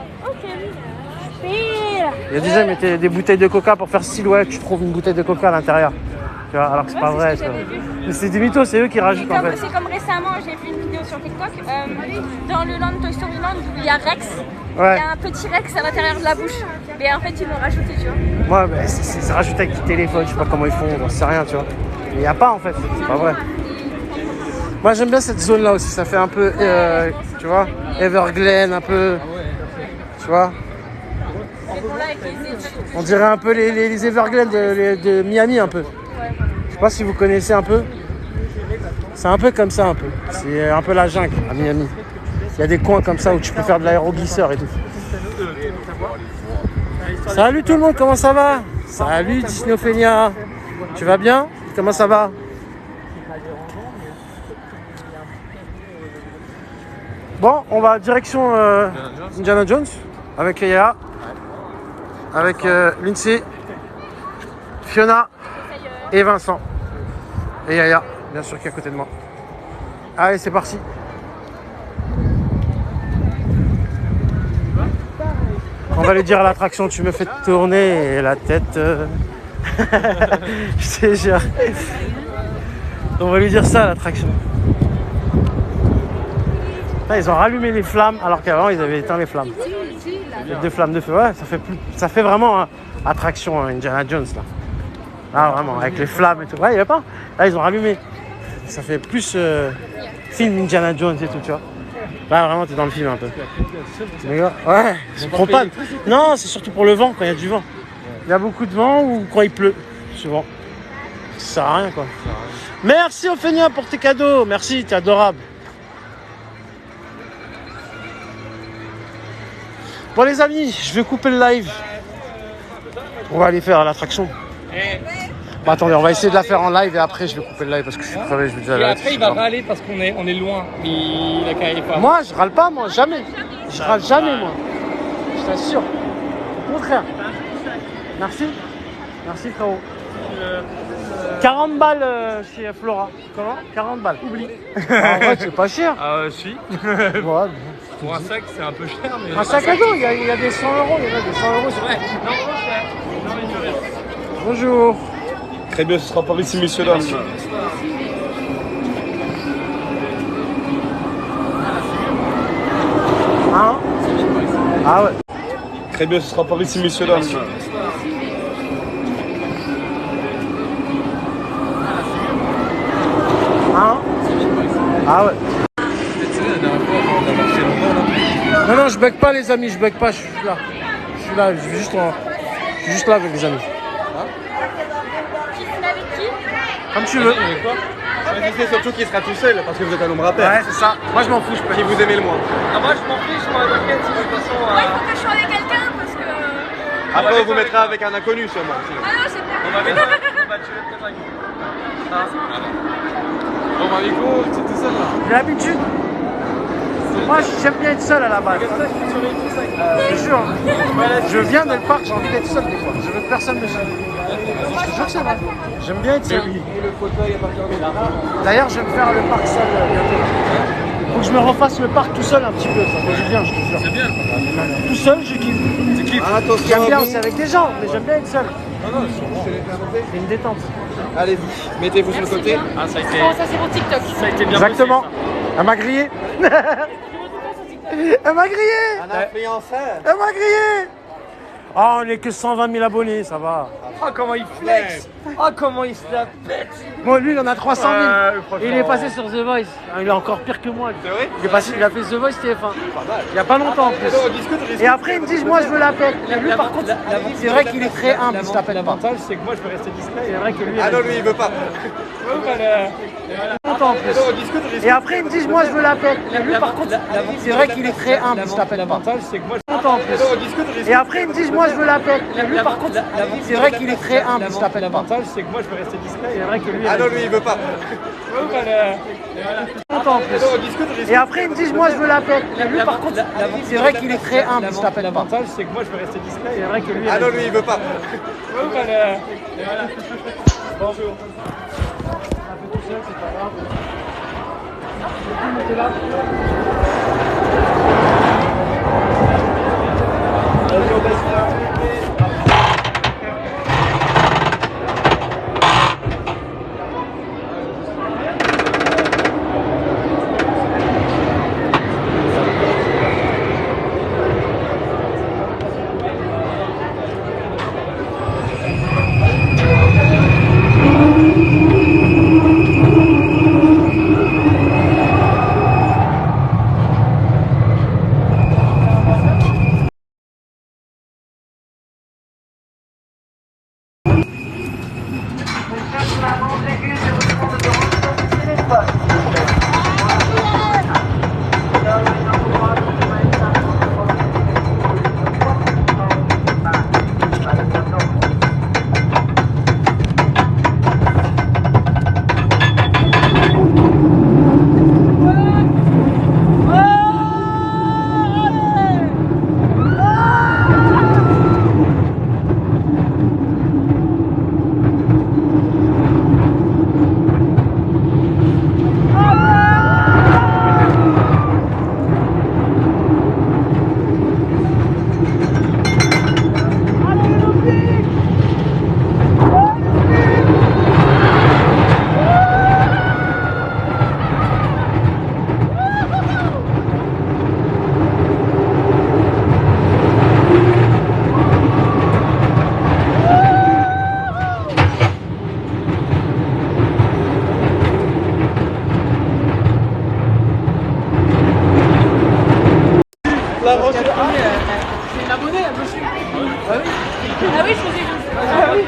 Il y a des gens qui mettaient des bouteilles de coca pour faire style, ouais, tu trouves une bouteille de coca à l'intérieur. Tu vois, alors que c'est pas vrai. ce que j'avais vu. Mais c'est des mythos, c'est eux qui rajoutent en fait. C'est comme récemment, j'ai vu une vidéo sur TikTok. Dans le land Toy Story Land où il y a Rex, il Ouais. y a un petit Rex à l'intérieur de la bouche. Mais en fait, ils l'ont rajouté, tu vois. Ouais, mais c'est rajouté avec du téléphone, je sais pas comment ils font, j'en sais rien, tu vois. Mais il n'y a pas en fait, c'est pas vrai. Moi j'aime bien cette zone là aussi, ça fait un peu, tu vois, Everglades, un peu, tu vois. Et bon, là, avec les études. On dirait un peu les Everglades de Miami un peu. Je sais pas si vous connaissez un peu. C'est un peu comme ça un peu. C'est un peu la jungle à Miami. Il y a des coins comme ça où tu peux faire de l'aéroglisseur et tout. Salut tout le monde, comment ça va? Salut Disneyophénia. Tu vas bien? Comment ça va? Bon, on va direction Indiana Jones avec Yaya, avec Lindsay, Fiona et Vincent. Et Yaya, bien sûr, qui est à côté de moi. Allez, c'est parti. On va lui dire à l'attraction, tu me fais tourner la tête. Je te jure. On va lui dire ça à l'attraction. Ah, ils ont rallumé les flammes alors qu'avant ils avaient éteint les flammes. Les deux flammes de feu, ouais, ça fait vraiment attraction Indiana Jones là. Là vraiment, avec les flammes et tout. Ouais, il n'y a pas. Là ils ont rallumé. Ça fait plus film Indiana Jones et tout, tu vois. Là vraiment t'es dans le film un peu. Mais ouais, je comprends pas. Non, c'est surtout pour le vent quand il y a du vent. Il y a beaucoup de vent ou quand il pleut, souvent. Ça sert à rien quoi. Merci Ophénia pour tes cadeaux. Merci, t'es adorable. Bon les amis, je vais couper le live. On va aller faire l'attraction. Bon, attendez, on va essayer de la faire en live et après je vais couper le live parce que je suis crevé, je vous dis la Et vérité. après, il va râler parce qu'on est loin. Il a carré pas. Moi, je râle pas, moi, jamais. Je râle jamais, moi. Je t'assure. Au contraire. Merci. Merci, frérot. 40 balles chez Flora. Comment? 40 balles. Oublie. En vrai, c'est pas cher. Si. Ouais. Pour un sac, c'est un peu cher. Mais Un sac à dos, il y a des 100 euros. Il y en a des 100 euros. Ouais. Non, mais tu restes. Bonjour. Très bien, ce sera par ici, messieurs, dames. Hein? Ah ouais. Très bien, ce sera par ici, messieurs, dames. Hein? Ah ouais. C'est la dernière fois, on a marché longtemps là. Non, non, je bug pas les amis, je bug pas, je suis là. Je suis là, je suis juste là avec les amis. Tu fumes avec qui? Comme tu veux. Choisissez surtout qui sera tout seul parce que vous êtes un nombre à pair. Ouais, c'est ça. Moi je m'en fous, je peux. Qui vous aimez le moins. Ah, moi je m'en fiche, moi avec elle, si de toute façon. Ouais, il faut que je sois avec quelqu'un parce que. Après, on vous mettra avec un inconnu sûrement. Sinon. Ah non, c'est pas. On va mettre tu veux peut-être avec. Bon, bah, Nico, tu es tout seul là. J'ai l'habitude. Moi j'aime bien être seul à la base. Je te jure. Je viens dans le parc, j'ai envie d'être seul des fois. Je veux que personne me suive. Je te jure que ça va. J'aime bien être seul. D'ailleurs, je vais me faire le parc seul bientôt. Faut que je me refasse le parc tout seul un petit peu. Ça fait du bien, je te jure. C'est bien. Tout seul, je kiffe. Tu kiffes. J'aime bien aussi avec des gens, mais j'aime bien être seul. Non, non, je l'ai fait à monter. C'est une détente. Allez-y, mettez-vous sur le côté. Ah, ça a été. Bon, ça c'est pour TikTok. Ça a été bien. Exactement. bossé, Elle m'a grillé. Elle m'a grillé. Un influenceur. Elle m'a grillé. Oh, on est que 120 000 abonnés, ça va. ça. Oh, comment il flex. Oh, comment il se la pète. Bon, lui, il en a 300 000. franchement. Et il est passé sur The Voice. Ah, il est encore pire que moi. Lui. C'est vrai? Il a fait The Voice TF1. Pas mal. Il y a pas longtemps en plus. Non, on discute, on discute. Et après, ils me disent, moi, je veux la pète. Et lui, par contre, c'est vrai qu'il est très humble, il se la pète pas. L'avantage, c'est que moi, je peux rester discret. C'est vrai que lui, Ah non, lui, il veut pas. longtemps en plus. Non, on discute, on discute. Et après, ils me disent, moi, je veux la pète. Et lui, par contre, c'est vrai qu'il est très humble, il se la pète pas. L'avantage, c'est que moi, Longtemps en plus. Non, on discute, on discute. Et après, ils me disent, moi, je veux la pète. Et lui, par contre, c'est vrai qu'il est très humble, il se la pète pas. l'avantage, c'est que moi, je peux rester discret. C'est vrai que lui, Ah non, lui, il veut pas. longtemps en plus. Non, on discute, on discute. Et après, ils me disent, moi, je veux la pète. Et lui, par contre, c'est vrai qu'il est très humble, il se la pète pas. L'avantage, c'est que moi, je peux rester discret. C'est vrai que lui, Ah non, lui, il veut pas. Bonjour. tout seul, c'est pas grave. C'est une abonnée, monsieur. Ah oui. Ah oui, je faisais juste. Ah oui.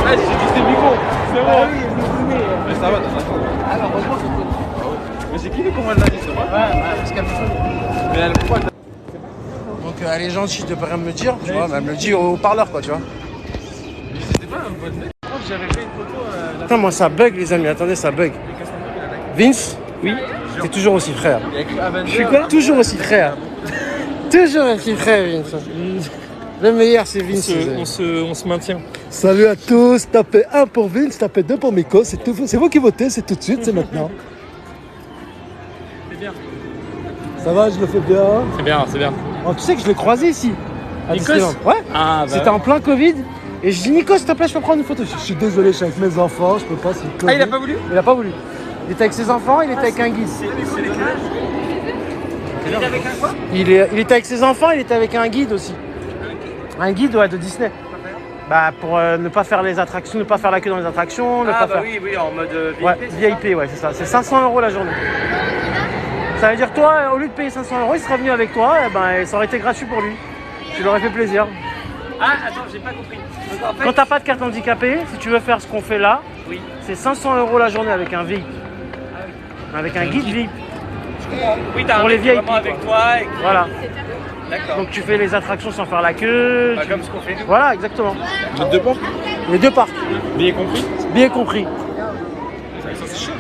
Ah, j'ai dit c'est Nico. C'est bon. Ah oui, Mais ça va, t'en as. alors, heureusement que Mais c'est qui le comment elle l'a dit, c'est moi? ouais, parce qu'elle me fout. Mais elle, pourquoi elle Donc elle est gentille de rien me dire, tu vois, mais elle me le dit au parleur quoi, tu vois. C'était pas un bon mec. J'avais fait une photo. Putain, moi ça bug les amis, attendez, ça bug. Vince? Oui. T'es toujours aussi frère. Je suis quoi? Toujours aussi frère. Toujours aussi frère, Vince. Le meilleur c'est Vince. On se maintient. Salut à tous, tapez 1 pour Vince, tapez 2 pour Miko, c'est vous qui votez, c'est tout de suite, c'est maintenant. C'est bien. Ça va, je le fais bien. C'est bien, c'est bien. Oh, tu sais que je l'ai croisé ici. À Nikos? Disneyland. Ouais. Ah, bah. C'était en plein Covid. Et je dis Nico, s'il te plaît, je peux prendre une photo. Je suis désolé, je suis avec mes enfants, je peux pas, c'est le Covid. Ah, il a pas voulu? Il a pas voulu. Il était avec ses enfants, il était avec un guide. Il est avec un quoi? Il était avec ses enfants, il était avec un guide aussi. Un guide ouais, de Disney. Bah pour ne pas faire les attractions, ne pas faire la queue dans les attractions, ne pas faire... oui, oui, en mode VIP. Ouais, VIP, ouais, c'est ça. C'est 500 € la journée. Ça veut dire toi, au lieu de payer 500 €, il serait venu avec toi, et ben ça aurait été gratuit pour lui. Tu l'aurais fait plaisir. Ah, attends, j'ai pas compris. Donc, en fait, Quand t'as pas de carte handicapée, si tu veux faire ce qu'on fait là, oui. c'est 500 € la journée avec un VIP. Avec un guide VIP. Oui, t'as Pour un les mec VIP, vraiment avec toi. Et... Voilà. D'accord. Donc tu fais les attractions sans faire la queue. Bah, comme ce qu'on fait nous. Voilà, exactement. Les deux parcs. Les deux parcs. Billet compris. Bien compris. Ça c'est cher.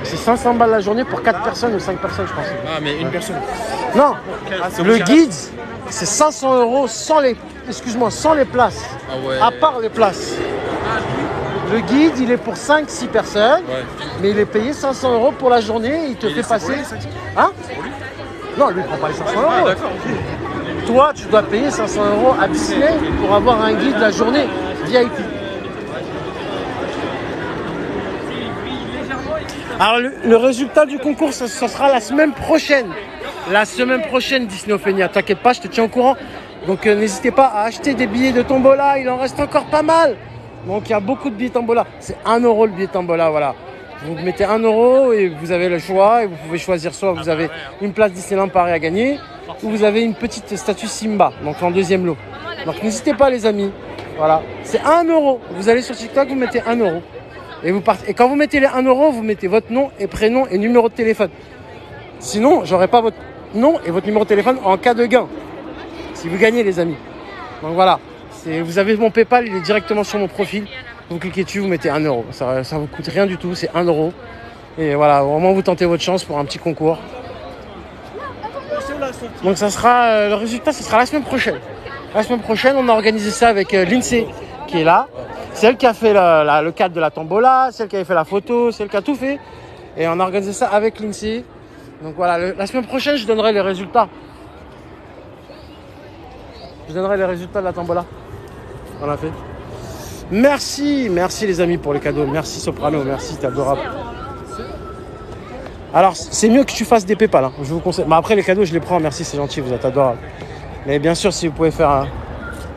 C'est 500 balles la journée pour 4 personnes ou 5 personnes, je pense. Ah, mais une personne. Non, c'est le cher. guide, c'est 500 € sans les... Excuse-moi, sans les places. Ah ouais. À part les places. Le guide, il est pour 5-6 personnes, Ouais. mais il est payé 500 € pour la journée. Il te fait passer... Hein? Non, lui, il prend pas les 500 €. Ah, d'accord. Toi, tu dois payer 500 € à Disney pour avoir un guide la journée VIP. Alors, le résultat du concours, ça sera la semaine prochaine. La semaine prochaine, Disney Ophénia. T'inquiète pas, je te tiens au courant. Donc, n'hésitez pas à acheter des billets de tombola. Il en reste encore pas mal. Donc, il y a beaucoup de billets tombola. C'est 1 € le billet tombola, voilà. Vous mettez 1 € et vous avez le choix. Et vous pouvez choisir soit vous avez une place Disneyland Paris à gagner, ou vous avez une petite statue Simba, donc en deuxième lot. Donc, n'hésitez pas, les amis. Voilà. C'est 1 €. Vous allez sur TikTok, vous mettez 1 €. Et, vous partez. Et quand vous mettez les 1 €, vous mettez votre nom et prénom et numéro de téléphone. Sinon, j'aurai pas votre nom et votre numéro de téléphone en cas de gain. Si vous gagnez, les amis. Donc voilà. Vous avez mon PayPal, il est directement sur mon profil. Vous cliquez dessus, vous mettez 1 €. Ça vous coûte rien du tout, c'est 1 €. Et voilà, au moment où vous tentez votre chance pour un petit concours. Donc ça sera, le résultat, ce sera la semaine prochaine. La semaine prochaine, on a organisé ça avec l'INSEE qui est là. C'est elle qui a fait le cadre de la tombola, c'est elle qui avait fait la photo, c'est elle qui a tout fait. Et on a organisé ça avec l'INSEE. Donc voilà, la semaine prochaine, je donnerai les résultats. Je donnerai les résultats de la tombola. On a fait. Merci les amis pour les cadeaux. Merci Soprano, merci, t'es adorable. Alors, c'est mieux que tu fasses des PayPal, hein. Je vous conseille. Mais après, les cadeaux, je les prends, merci, c'est gentil, vous êtes adorable. Mais bien sûr, si vous pouvez faire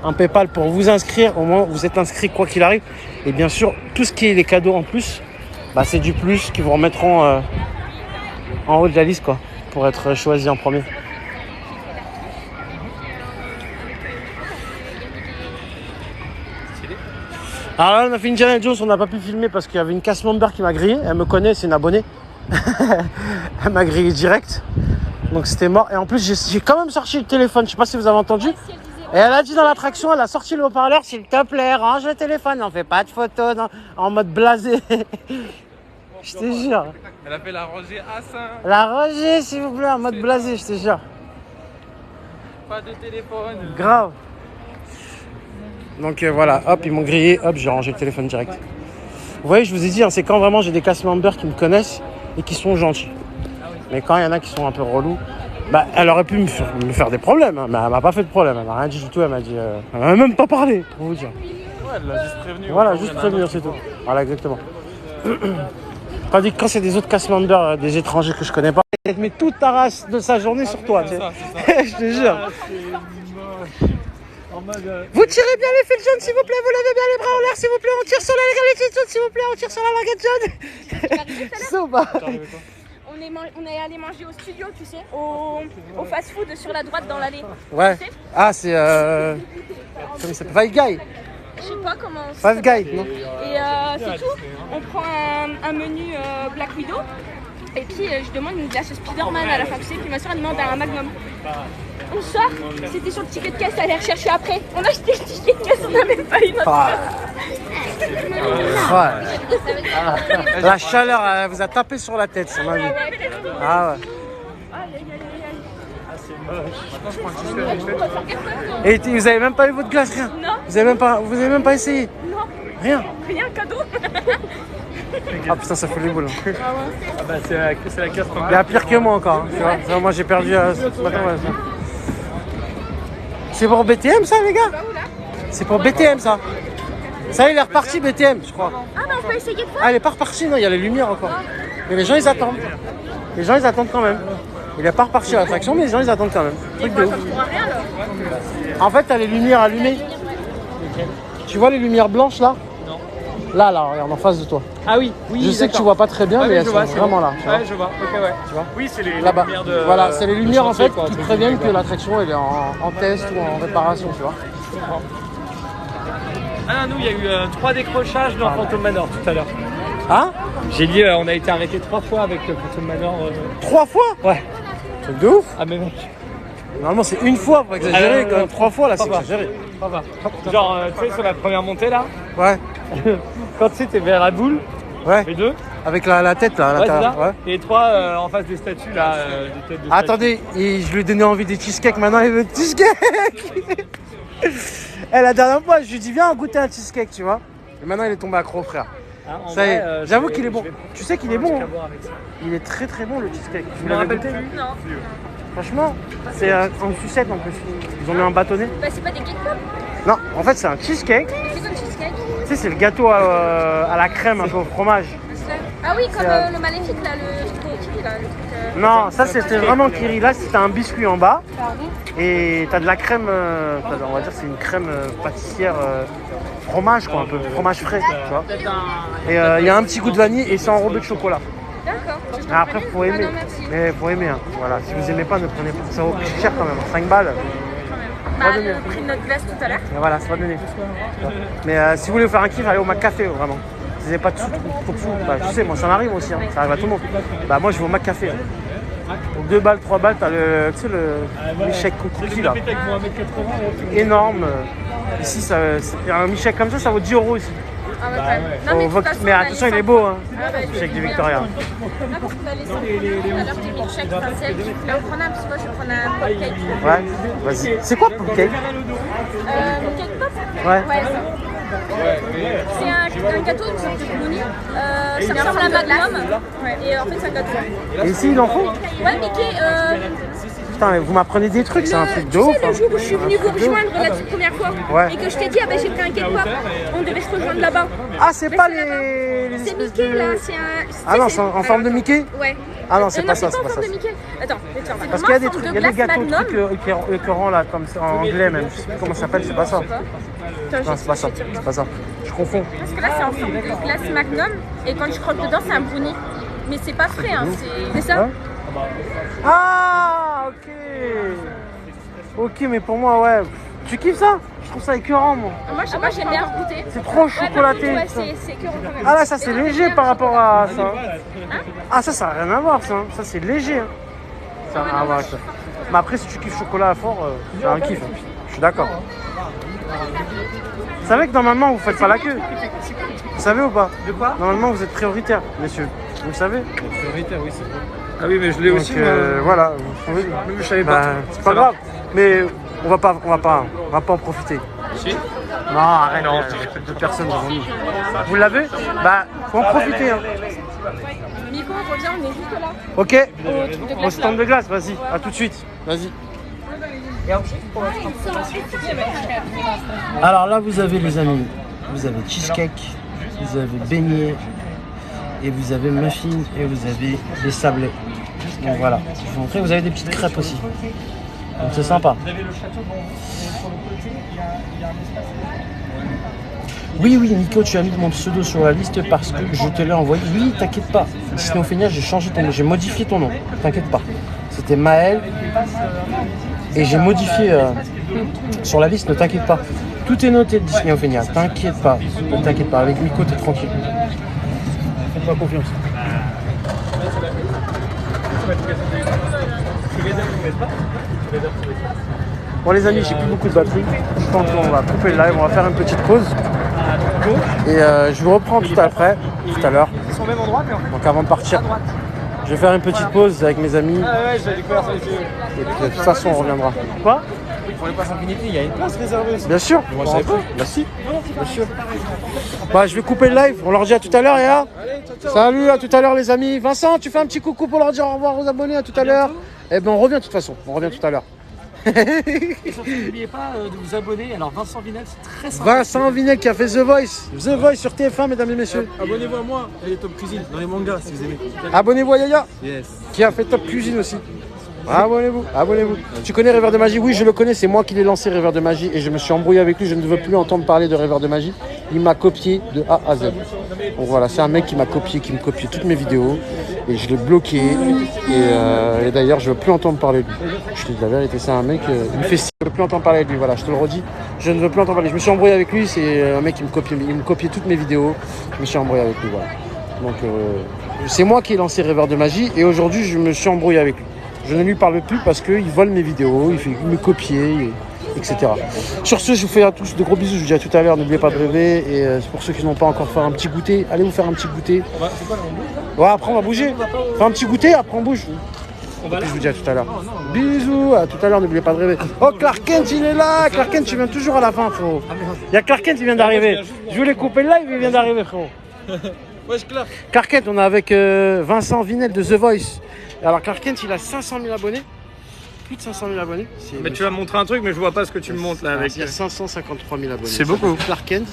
un PayPal pour vous inscrire, au moins vous êtes inscrit quoi qu'il arrive. Et bien sûr, tout ce qui est les cadeaux en plus, bah, c'est du plus qui vous remettront en haut de la liste, quoi, pour être choisi en premier. Alors là, on a fait Indiana Jones, on n'a pas pu filmer parce qu'il y avait une cast member qui m'a grillé. Elle me connaît, c'est une abonnée. Elle m'a grillé direct. Donc c'était mort. Et en plus, j'ai quand même sorti le téléphone. Je sais pas si vous avez entendu. Et elle a dit dans l'attraction, elle a sorti le haut-parleur, s'il te plaît, range le téléphone. On fait pas de photos en mode blasé. Je te jure. Elle a fait la rangée A5. La rangée, s'il vous plaît, en mode blasé, je te jure. Pas de téléphone. Grave. Donc voilà, hop, ils m'ont grillé, hop, j'ai rangé le téléphone direct. Vous voyez, je vous ai dit, hein, c'est quand vraiment j'ai des cast members qui me connaissent et qui sont gentils. Mais quand il y en a qui sont un peu relous, bah, elle aurait pu me faire des problèmes, hein, mais elle m'a pas fait de problème, elle m'a rien dit du tout, elle m'a dit, elle m'a même pas parlé, pour vous dire. Ouais, elle l'a juste prévenu. Voilà, juste prévenir, c'est tout. Voilà, exactement. Tandis que quand c'est des autres cast members, des étrangers que je connais pas, elle met toute ta race de sa journée sur toi, tu sais. Je te jure. Vous tirez bien les fils jaunes, s'il vous plaît, vous levez bien les bras en l'air, s'il vous plaît, on tire sur la fils jaune, s'il vous plaît, on tire sur la languette jaune. C'est ou pas? On est allé manger au studio, tu sais, au fast-food sur la droite dans l'allée. Ouais. Tu sais, Ah, c'est comment il s'appelle? Five Guys. je sais pas comment ça Five Guys, non? Et c'est tout. On prend un menu Black Widow. Et puis je demande une glace Spider-Man à la fin, tu sais, puis ma soeur elle demande un Magnum. On sort, c'était sur le ticket de caisse, elle allait rechercher après. On a acheté le ticket de caisse, on n'a même pas eu notre Ouais. La chaleur, elle vous a tapé sur la tête, ça m'a vu. Ah ouais. Et vous avez même pas eu votre glace, rien? Non. Vous avez même pas essayé? Non. Rien? Rien, cadeau. Ah putain, ça fout les boules. Ah bah c'est la casse. Il y a pire que moi encore, hein, tu vois. Ça, moi j'ai perdu ce matin. Ouais, c'est pour BTM ça, les gars? C'est pour BTM ça. Ça, il est reparti BTM, je crois. Ah bah on peut essayer de faire. Ah, il est pas reparti, non, il y a les lumières encore. Mais les gens ils attendent. Les gens ils attendent quand même. Il est pas reparti à l'attraction, mais les gens ils attendent quand même. Truc de ouf. En fait, t'as les lumières allumées. Tu vois les lumières blanches là? Non. Là, regarde, en face de toi. Ah oui, oui. Je sais que tu vois pas très bien, ouais, mais elles je sont vois, vraiment bon. là. Tu vois. Ouais, je vois. Ok, ouais. Tu vois? Oui, c'est les là-bas. lumières de. Voilà, c'est les lumières en fait quoi, qui préviennent que l'attraction elle est en test ou en réparation, tu vois. Je comprends. Ah, nous, il y a eu 3 décrochages dans Phantom Manor tout à l'heure. Hein? J'ai dit, on a été arrêté 3 fois avec Phantom Manor. 3 fois? Ouais. Truc de ouf. Ah, mais mec. Normalement, c'est une fois pour exagérer, quand même 3 fois là, c'est exagéré. Genre, tu sais, sur la première montée là. Ouais. Quand tu sais, t'es vers la boule. Ouais. Les 2. Avec la tête là, à l'intérieur. Ouais. Et 3 en face des statues là. Des têtes de attendez, et je lui ai donné envie des cheesecakes, maintenant il veut des cheesecakes. La dernière fois, je lui ai dit viens goûter un cheesecake, tu vois. Et maintenant il est tombé accro, frère. Ah, ça y est, j'avoue qu'il est bon. vais... Tu sais qu'il est bon. Hein. Il est très très bon le cheesecake. Tu me rappelles plus? Non. Franchement, c'est en sucette en plus. Ils ont mis un bâtonnet. Bah, c'est pas des cake pop? Non, en fait, c'est un cheesecake. C'est quoi le cheesecake? Tu sais, c'est le gâteau à la crème, un peu au fromage. Ah oui, comme le maléfique là, le Kiri là. Le truc, non, ça c'était vraiment Kiri. Là, c'était un biscuit en bas. Et t'as de la crème, on va dire c'est une crème pâtissière fromage quoi, un peu fromage frais, tu vois. Et il y a un petit goût de vanille et c'est enrobé de chocolat. D'accord. Après, faut aimer. Mais faut aimer, hein. Voilà. Si vous aimez pas, ne prenez pas. Ça vaut plus cher quand même. 5 balles. Bah, le prix de notre glace tout à l'heure. Et voilà, ça va donner. Mais si vous voulez vous faire un kiff, allez au McCafé, vraiment. Si vous n'avez pas de sous, trop de sous, bah, tu sais, moi ça m'arrive aussi, hein. Ça arrive à tout le monde. Bah, moi je vais au McCafé. Pour 2 balles, 3 balles, t'as le milkshake cookie là. Énorme. Ici, un milkshake comme ça vaut 10 € ici. Ah ouais, non, mais attention, il est beau, hein. Le milkshake du Victoria. Là, parce qu'on a les 5 tout à l'heure des milkshakes, enfin, c'est elle qui voulait en prendre un, parce que moi je vais prendre un cupcake. Ouais, vas-y. C'est quoi le cake? Cake pop? Ouais. C'est un gâteau, une sorte de brownie. Ça ressemble à un magnum. Et en fait, c'est un gâteau. Et ici, il en faut? Ouais, Mickey. Putain, mais vous m'apprenez des trucs, c'est un truc de ouf. Tu sais, le jour où je suis venue vous rejoindre la toute première fois, ouais. Et que je t'ai dit, ah ben j'ai pris un cake pop, on devait se rejoindre là-bas. Ah, c'est pas les c'est Mickey là, c'est un. Ah non, c'est en forme de Mickey? Ouais. Ah non, c'est pas ça, c'est pas en forme de Mickey. Attends, parce qu'il y a des trucs, il y a des gâteaux écœurants là, comme ça, en anglais même. Je sais plus comment ça s'appelle, c'est pas ça. Non, c'est pas ça, c'est pas ça. Je confonds. Parce que là, c'est en forme de glace Magnum, et quand je croque dedans, c'est un brownie. Mais c'est pas frais, hein, c'est ça? Ah, ok. Ok, mais pour moi, ouais. Tu kiffes ça? Je trouve ça écœurant, moi. Moi, j'aime bien goûter. C'est trop chocolaté. Ouais, c'est écœurant quand même. Ah là, ça c'est léger par rapport à ça. Ah, ça n'a rien à voir, ça. Ça, c'est léger. Ça n'a rien à voir avec ça. Mais après, si tu kiffes chocolat à fort, c'est un kiff. Je suis d'accord. Vous savez que normalement, vous faites pas la queue. Vous savez ou pas? De quoi? Normalement, vous êtes prioritaire, messieurs. Vous le savez? Prioritaire, oui, c'est bon. Ah oui, mais je l'ai aussi. Voilà. Je savais pas. C'est pas grave. Mais on va pas en profiter. Si? Non, arrête. Non, deux personnes devant nous. Vous l'avez? Bah, faut en profiter. Hein. Nico, on revient, on est juste là. Ok. Au stand de glace, vas-y. À tout de suite. Vas-y. Alors là, vous avez les amis. Vous avez cheesecake, vous avez beignet, et vous avez muffin, et vous avez des sablés. Donc voilà. Je vous montrer. Vous avez des petites crêpes aussi. Donc c'est sympa. Oui, Nico, tu as mis mon pseudo sur la liste parce que je te l'ai envoyé. Oui, t'inquiète pas. Disney Ophénia, j'ai modifié ton nom. T'inquiète pas. C'était Maël. Et j'ai modifié sur la liste, ne t'inquiète pas. Tout est noté de Disney Ophénia. T'inquiète pas. Ne t'inquiète pas. Avec Nico, t'es tranquille. Fais-moi confiance. Bon les amis, j'ai plus beaucoup de batterie. Je pense qu'on va couper le live, on va faire une petite pause. Et je vous reprends tout à l'heure. Ils sont au même endroit, mais donc avant de partir, je vais faire une petite pause avec mes amis. Ah ouais, j'ai découvert ça ici. Et puis de toute façon, on reviendra. Quoi? Pour les passes Infinity, il y a une place réservée aussi. Bien sûr. Moi, je savais pas. Bah si, bien sûr. Bah, je vais couper le live. On leur dit à tout à l'heure, Léa. Salut, à tout à l'heure les amis. Vincent, tu fais un petit coucou pour leur dire au revoir aux abonnés, à tout à l'heure. Eh ben on revient de toute façon, on revient tout à l'heure. Et surtout, n'oubliez pas de vous abonner. Alors Vincent Vinel, c'est très sympa. Vincent Vinel qui a fait The Voice. The Voice sur TF1, mesdames et messieurs. Abonnez-vous à moi, et les Top Cuisine, dans les mangas si vous aimez. Abonnez-vous à Yaya, Yes. qui a fait Top Cuisine aussi. Abonnez-vous, abonnez-vous. Tu connais Rêveur de Magie? Oui, je le connais, c'est moi qui l'ai lancé, Rêveur de Magie, et je me suis embrouillé avec lui, je ne veux plus entendre parler de Rêveur de Magie. Il m'a copié de A à Z. Donc voilà, c'est un mec qui m'a copié, qui me copiait toutes mes vidéos, et je l'ai bloqué, et d'ailleurs, je ne veux plus entendre parler de lui. Je te dis la vérité, c'est un mec, il me fait si, je ne veux plus entendre parler de lui, voilà, je te le redis, je ne veux plus entendre parler. Je me suis embrouillé avec lui, c'est un mec qui me copiait toutes mes vidéos, je me suis embrouillé avec lui, voilà. Donc c'est moi qui ai lancé Rêveur de Magie, et aujourd'hui, je me suis embrouillé avec lui. Je ne lui parle plus parce qu'il vole mes vidéos, il me copier, etc. Sur ce, je vous fais à tous de gros bisous. Je vous dis à tout à l'heure, n'oubliez pas de rêver. Et pour ceux qui n'ont pas encore fait un petit goûter, allez vous faire un petit goûter. Ouais, après on va bouger. Fais un petit goûter, après on bouge. Et puis je vous dis à tout à l'heure. Bisous, à tout à l'heure, n'oubliez pas de rêver. Oh, Clark Kent, il est là. Clark Kent, tu viens toujours à la fin, frérot. Il y a Clark Kent, il vient d'arriver. Je voulais couper le live, il vient d'arriver, frérot. Wesh, Clark. Clark Kent, on est avec Vincent Vinel de The Voice. Alors Clark Kent, il a 500 000 abonnés. Plus de 500 000 abonnés. Mais tu vas me montrer un truc, mais je vois pas ce que tu me montres là avec. Il y a 553 000 abonnés. C'est beaucoup. Clark Kent.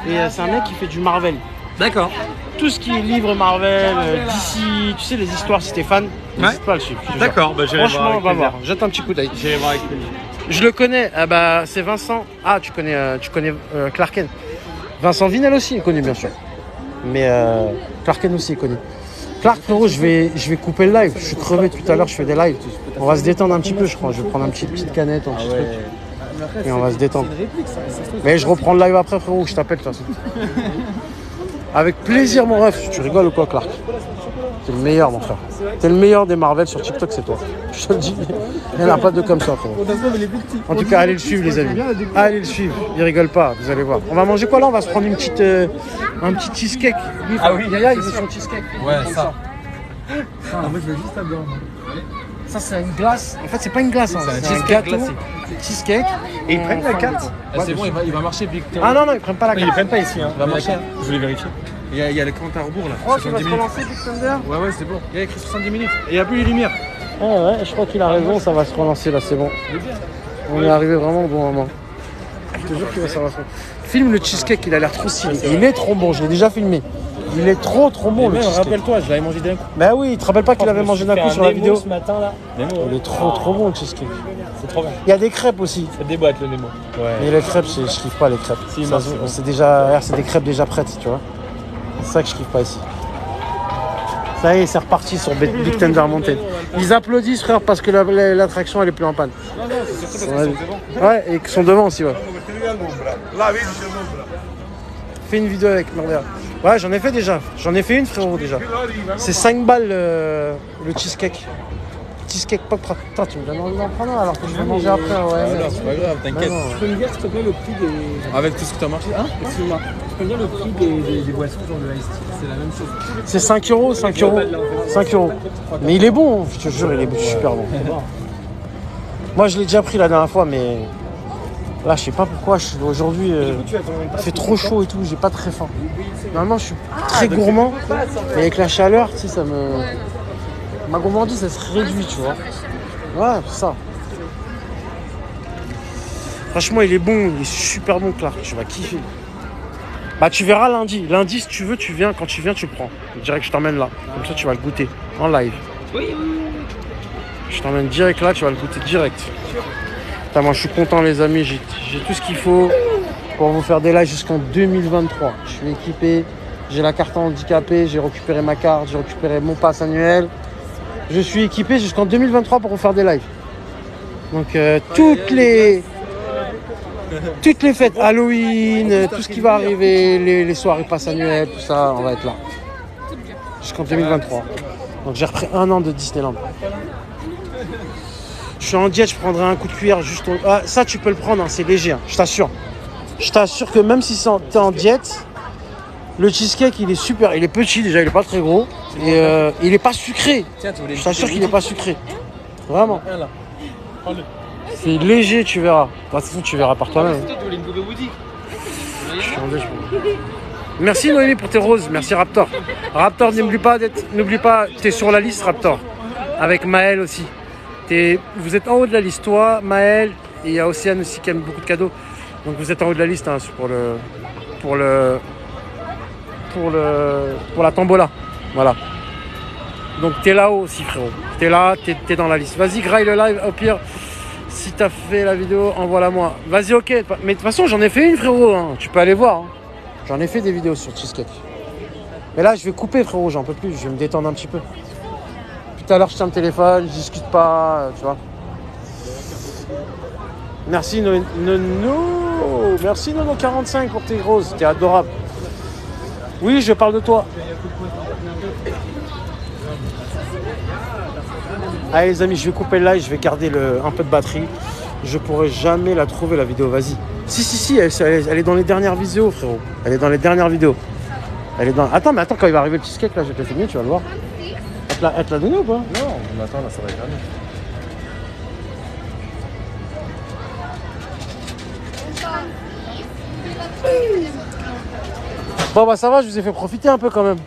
Et c'est un mec qui fait du Marvel. D'accord. Tout ce qui est livre Marvel, DC, tu sais, les histoires, si t'es fan, n'hésite pas à le suivre. D'accord, bah j'irai voir. Franchement, on va voir. Jette un petit coup d'œil. J'irai voir avec lui. Je le connais. Ah bah, c'est Vincent. Ah, tu connais Clark Kent. Vincent Vinel aussi est connu, bien sûr. Mais Clark Kent aussi est connu. Clark, frérot, je vais couper le live. Je suis crevé tout à l'heure, je fais des lives. On va se détendre un petit peu, je crois. Je vais prendre une petite canette, un petit truc. Et on va se détendre. Mais je reprends le live après, frérot, je t'appelle de toute façon. Avec plaisir, mon ref. Tu rigoles ou quoi, Clark? T'es le meilleur, mon frère. T'es le meilleur des Marvel sur TikTok, c'est toi. Je te le dis. Il n'y en a pas deux comme ça, frérot. En tout cas, allez le suivre, les amis. Allez le suivre. Il rigole pas, vous allez voir. On va manger quoi là? On va se prendre un petit cheesecake. Ah oui, Yaya, il veut son cheesecake. Ouais, ça. Moi je veux juste là-dedans. Ça, c'est une glace. En fait, c'est pas une glace, hein. C'est un c'est un cheesecake gâteau. glacé. Cheesecake. Et ils prennent la carte. C'est bon, il va marcher, Victor. Ah non, ils prennent pas la Ils carte. prennent pas ici, hein. Il va marcher. Je voulais vérifier. Il y a le compte à rebours là. Oh, tu vas 70 se minutes. relancer, Big Thunder? Ouais, c'est bon. Il y a écrit 70 minutes. Et il n'y a plus les lumières. Ah ouais, je crois qu'il a raison, ça va se relancer là, c'est bon. On est arrivé vraiment au bon moment. Je te jure que ça va se relancer. Filme le cheesecake, il a l'air trop stylé. Il est trop bon, je l'ai déjà filmé. Il est trop bon le cheesecake. Rappelle-toi, je l'avais mangé d'un coup. Bah oui, il te rappelle pas qu'il avait mangé d'un coup sur la vidéo? Ce matin là. Nemo, Il est trop bon le cheesecake. c'est trop bien. Il y a des crêpes aussi. Ça déboîte le Nemo. Mais les crêpes, je kiffe pas les crêpes. Si, Ça, moi, c'est bon. c'est des crêpes déjà prêtes, tu vois. C'est ça que je kiffe pas ici. Ça y est, c'est reparti sur Big Thunder Mountain. Ils applaudissent, frère, parce que l'attraction elle est plus en panne. Non, c'est surtout parce qu'ils sont devant. Ouais, et qu'ils sont devant aussi, ouais. Fais une vidéo avec Mordea. Ouais, j'en ai fait déjà. J'en ai fait une, frérot, déjà. C'est 5 balles le cheesecake. Cheesecake pop. Putain, tu me donnes envie d'en prendre un alors que je vais manger après. Ouais, Non, c'est pas grave, t'inquiète. non. Tu peux me dire s'il te plaît le prix des. Avec tout ce que t'as marché. Hein? Excuse-moi. Tu peux me dire le prix des boissons genre de Ice Tea? C'est la même chose. C'est 5 euros, 5 euros. 5 euros. Mais il est bon, je te jure, il est super bon. Moi, je l'ai déjà pris la dernière fois, mais là, je sais pas pourquoi. Aujourd'hui, il fait trop chaud et tout, j'ai pas très faim. Normalement, je suis très gourmand, mais avec la chaleur, tu sais, ça me. Ma gourmandise, ça se réduit, tu vois. Ouais, c'est ça. Franchement, il est bon, il est super bon, Clark. Tu vas kiffer. Bah, tu verras lundi. Lundi, si tu veux, tu viens. Quand tu viens, tu le prends. Je dirais que je t'emmène là. Comme ça, tu vas le goûter en live. Oui. Je t'emmène direct là, tu vas le goûter direct. Putain, moi, je suis content, les amis. J'ai tout ce qu'il faut pour vous faire des lives jusqu'en 2023. Je suis équipé. J'ai la carte handicapée. J'ai récupéré ma carte. J'ai récupéré mon pass annuel. Je suis équipé jusqu'en 2023 pour vous faire des lives. Donc, toutes les fêtes, Halloween, tout ce qui va arriver, les soirées pass annuelles, tout ça, on va être là. Jusqu'en 2023. Donc j'ai repris 1 an de Disneyland. Je suis en diète, je prendrai un coup de cuillère juste au... Ah, ça tu peux le prendre, hein, c'est léger, hein, je t'assure. Je t'assure que même si t'es en diète, le cheesecake il est super. Il est petit déjà, il est pas très gros. Et il est pas sucré. Je t'assure qu'il est pas sucré. Vraiment. C'est léger, tu verras. De toute façon, tu verras par toi-même. Je suis en déche. Merci Noémie pour tes roses. Merci Raptor. Raptor, n'oublie pas, t'es sur la liste Raptor. Avec Maël aussi. Vous êtes en haut de la liste, toi, Maël, et il y a Océane aussi qui aime beaucoup de cadeaux. Donc vous êtes en haut de la liste hein, pour la tombola. Voilà. Donc t'es là-haut aussi, frérot. T'es là, t'es dans la liste. Vas-y, graille le live. Au pire, si t'as fait la vidéo, envoie-la moi. Vas-y, ok. Mais de toute façon, j'en ai fait une, frérot. Hein. Tu peux aller voir. Hein. J'en ai fait des vidéos sur Cheesecake. Mais là, je vais couper, frérot. J'en peux plus. Je vais me détendre un petit peu. Tout à l'heure, je tiens le téléphone. Je discute pas. Tu vois. Merci, Nono. Merci, Nono45 pour tes roses. T'es adorable. Oui, je parle de toi. Allez les amis, je vais couper le live, je vais garder un peu de batterie. Je pourrai jamais la trouver la vidéo, vas-y. Si, elle est dans les dernières vidéos, frérot. Elle est dans les dernières vidéos. Elle est dans... Attends, quand il va arriver le cheesecake, là, je vais te le filmer, tu vas le voir. Elle te l'a donné ou pas? Non, on attend, là, ça va être jamais. Bon bah ça va, je vous ai fait profiter un peu quand même.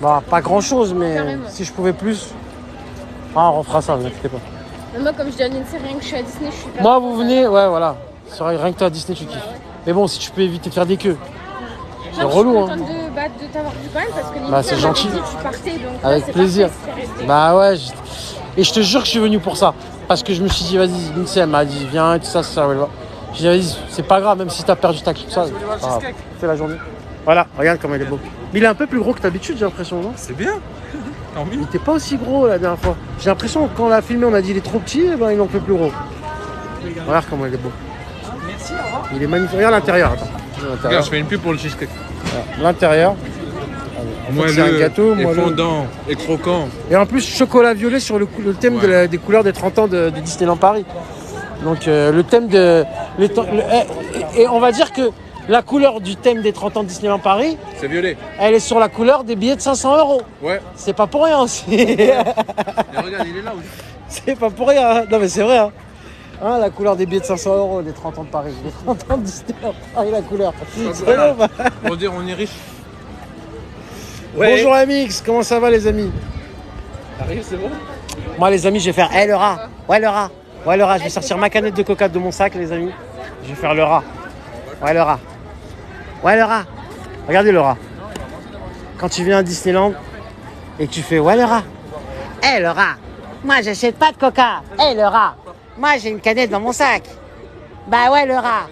Bah pas grand chose, mais Carrément. si je pouvais plus. Ah, on refera ça, ne vous inquiétez pas. Mais moi, comme je dis à Lindsay, rien que je suis à Disney, je suis pas. Moi, vous venez, ouais, voilà. C'est vrai, rien que toi à Disney, tu kiffes. Mais bon, si tu peux éviter de faire des queues. C'est relou, hein. Je suis contente de t'avoir vu quand même parce que Lindsay, Bah, c'est gentil. dit que tu partais, donc Avec c'est plaisir. parfait, c'est resté. Bah ouais, et je te jure que je suis venu pour ça. Parce que je me suis dit, vas-y, Lindsay, elle m'a dit, viens, et tout ça, ça, ouais. J'ai dit, vas-y, c'est pas grave, même si t'as perdu ta clip, ça. C'est la journée. Voilà, regarde comment il est beau. Mais il est un peu plus gros que d'habitude, j'ai l'impression, non? C'est bien. Il était pas aussi gros la dernière fois. J'ai l'impression que quand on l'a filmé, on a dit il est trop petit, et ben il en fait plus gros. Regarde comment il est beau. Merci, au revoir. Il est magnifique. Regarde l'intérieur, attends. Regarde, je fais une pub pour le cheesecake. Voilà. L'intérieur. C'est un gâteau, et fondant, et croquant. Et en plus, chocolat violet sur le thème des couleurs des 30 ans de Disneyland Paris. Donc le thème de... et on va dire que la couleur du thème des 30 ans de Disneyland Paris, C'est violet. elle est sur la couleur des billets de 500 €. Ouais. C'est pas pour rien aussi. Et regarde, il est là aussi. C'est pas pour rien. Hein. Non mais c'est vrai. Hein. Hein, la couleur des billets de 500 €, les 30 ans de Paris. Les 30 ans de Disneyland Paris, la couleur. C'est Voilà. bon, bah. Pour dire on est riche. Ouais. Bonjour Amix, comment ça va les amis? Arrive, c'est bon. Moi les amis, je vais faire le rat. Ouais le rat. Ouais le rat, je vais sortir ma canette de coca de mon sac les amis. Je vais faire le rat. Ouais le rat. Ouais le rat. Regardez le rat. Quand tu viens à Disneyland et que tu fais ouais le rat. Le rat. Moi, j'achète pas de coca. Le rat. Moi, j'ai une canette dans mon sac. Bah ouais, le rat.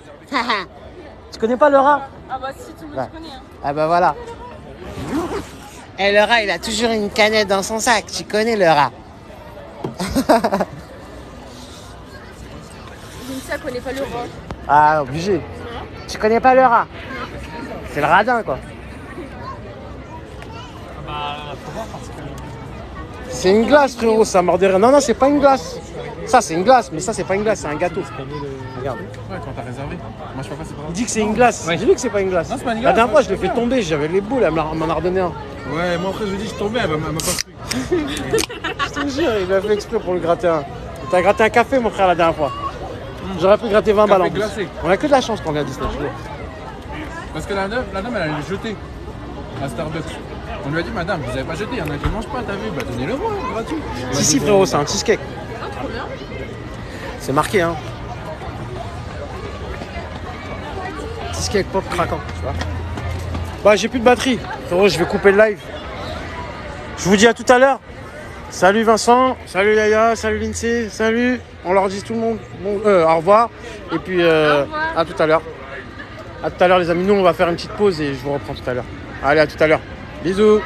Tu connais pas le rat? Ah bah si, tout le monde connaît. Hein. Ah bah voilà. Le rat, il a toujours une canette dans son sac. Tu connais le rat. Lindsay, elle connaît pas le rat. Ah obligé. Tu connais pas le rat. C'est le radin quoi. C'est une glace frérot, ça mord de rien. Non, c'est pas une glace. Ça c'est une glace, mais ça c'est pas une glace, c'est un gâteau. Regarde. Ouais, quand t'as réservé. Moi, je peux pas, c'est pas grave. Il dit que c'est une glace. J'ai dit que c'est pas une glace. Non, c'est pas une La glace. dernière fois je l'ai fait tomber, j'avais les boules, elle m'en a redonné un. Ouais, moi après, je lui dis, je suis tombé, elle m'a pas pris. Je te jure, il a fait exprès pour le gratter un. T'as gratté un café mon frère la dernière fois. J'aurais pu gratter 20 balles en plus. glacé. On a que de la chance quand on vient à Disney. tu vois. Parce que la dame, elle allait le jeter à Starbucks. On lui a dit, madame, vous avez pas jeté, il y en a qui mangent pas, t'as vu? Bah, donnez-le moi, gratuit. Si frérot, c'est un cheesecake. C'est marqué hein. Cheesecake pop craquant, tu vois. Bah j'ai plus de batterie. Frérot, je vais couper le live. Je vous dis à tout à l'heure. Salut Vincent, salut Yaya, salut Lindsay, salut. On leur dit tout le monde au revoir. Et puis à tout à l'heure. À tout à l'heure les amis. Nous on va faire une petite pause et je vous reprends tout à l'heure. Allez, à tout à l'heure. Bisous.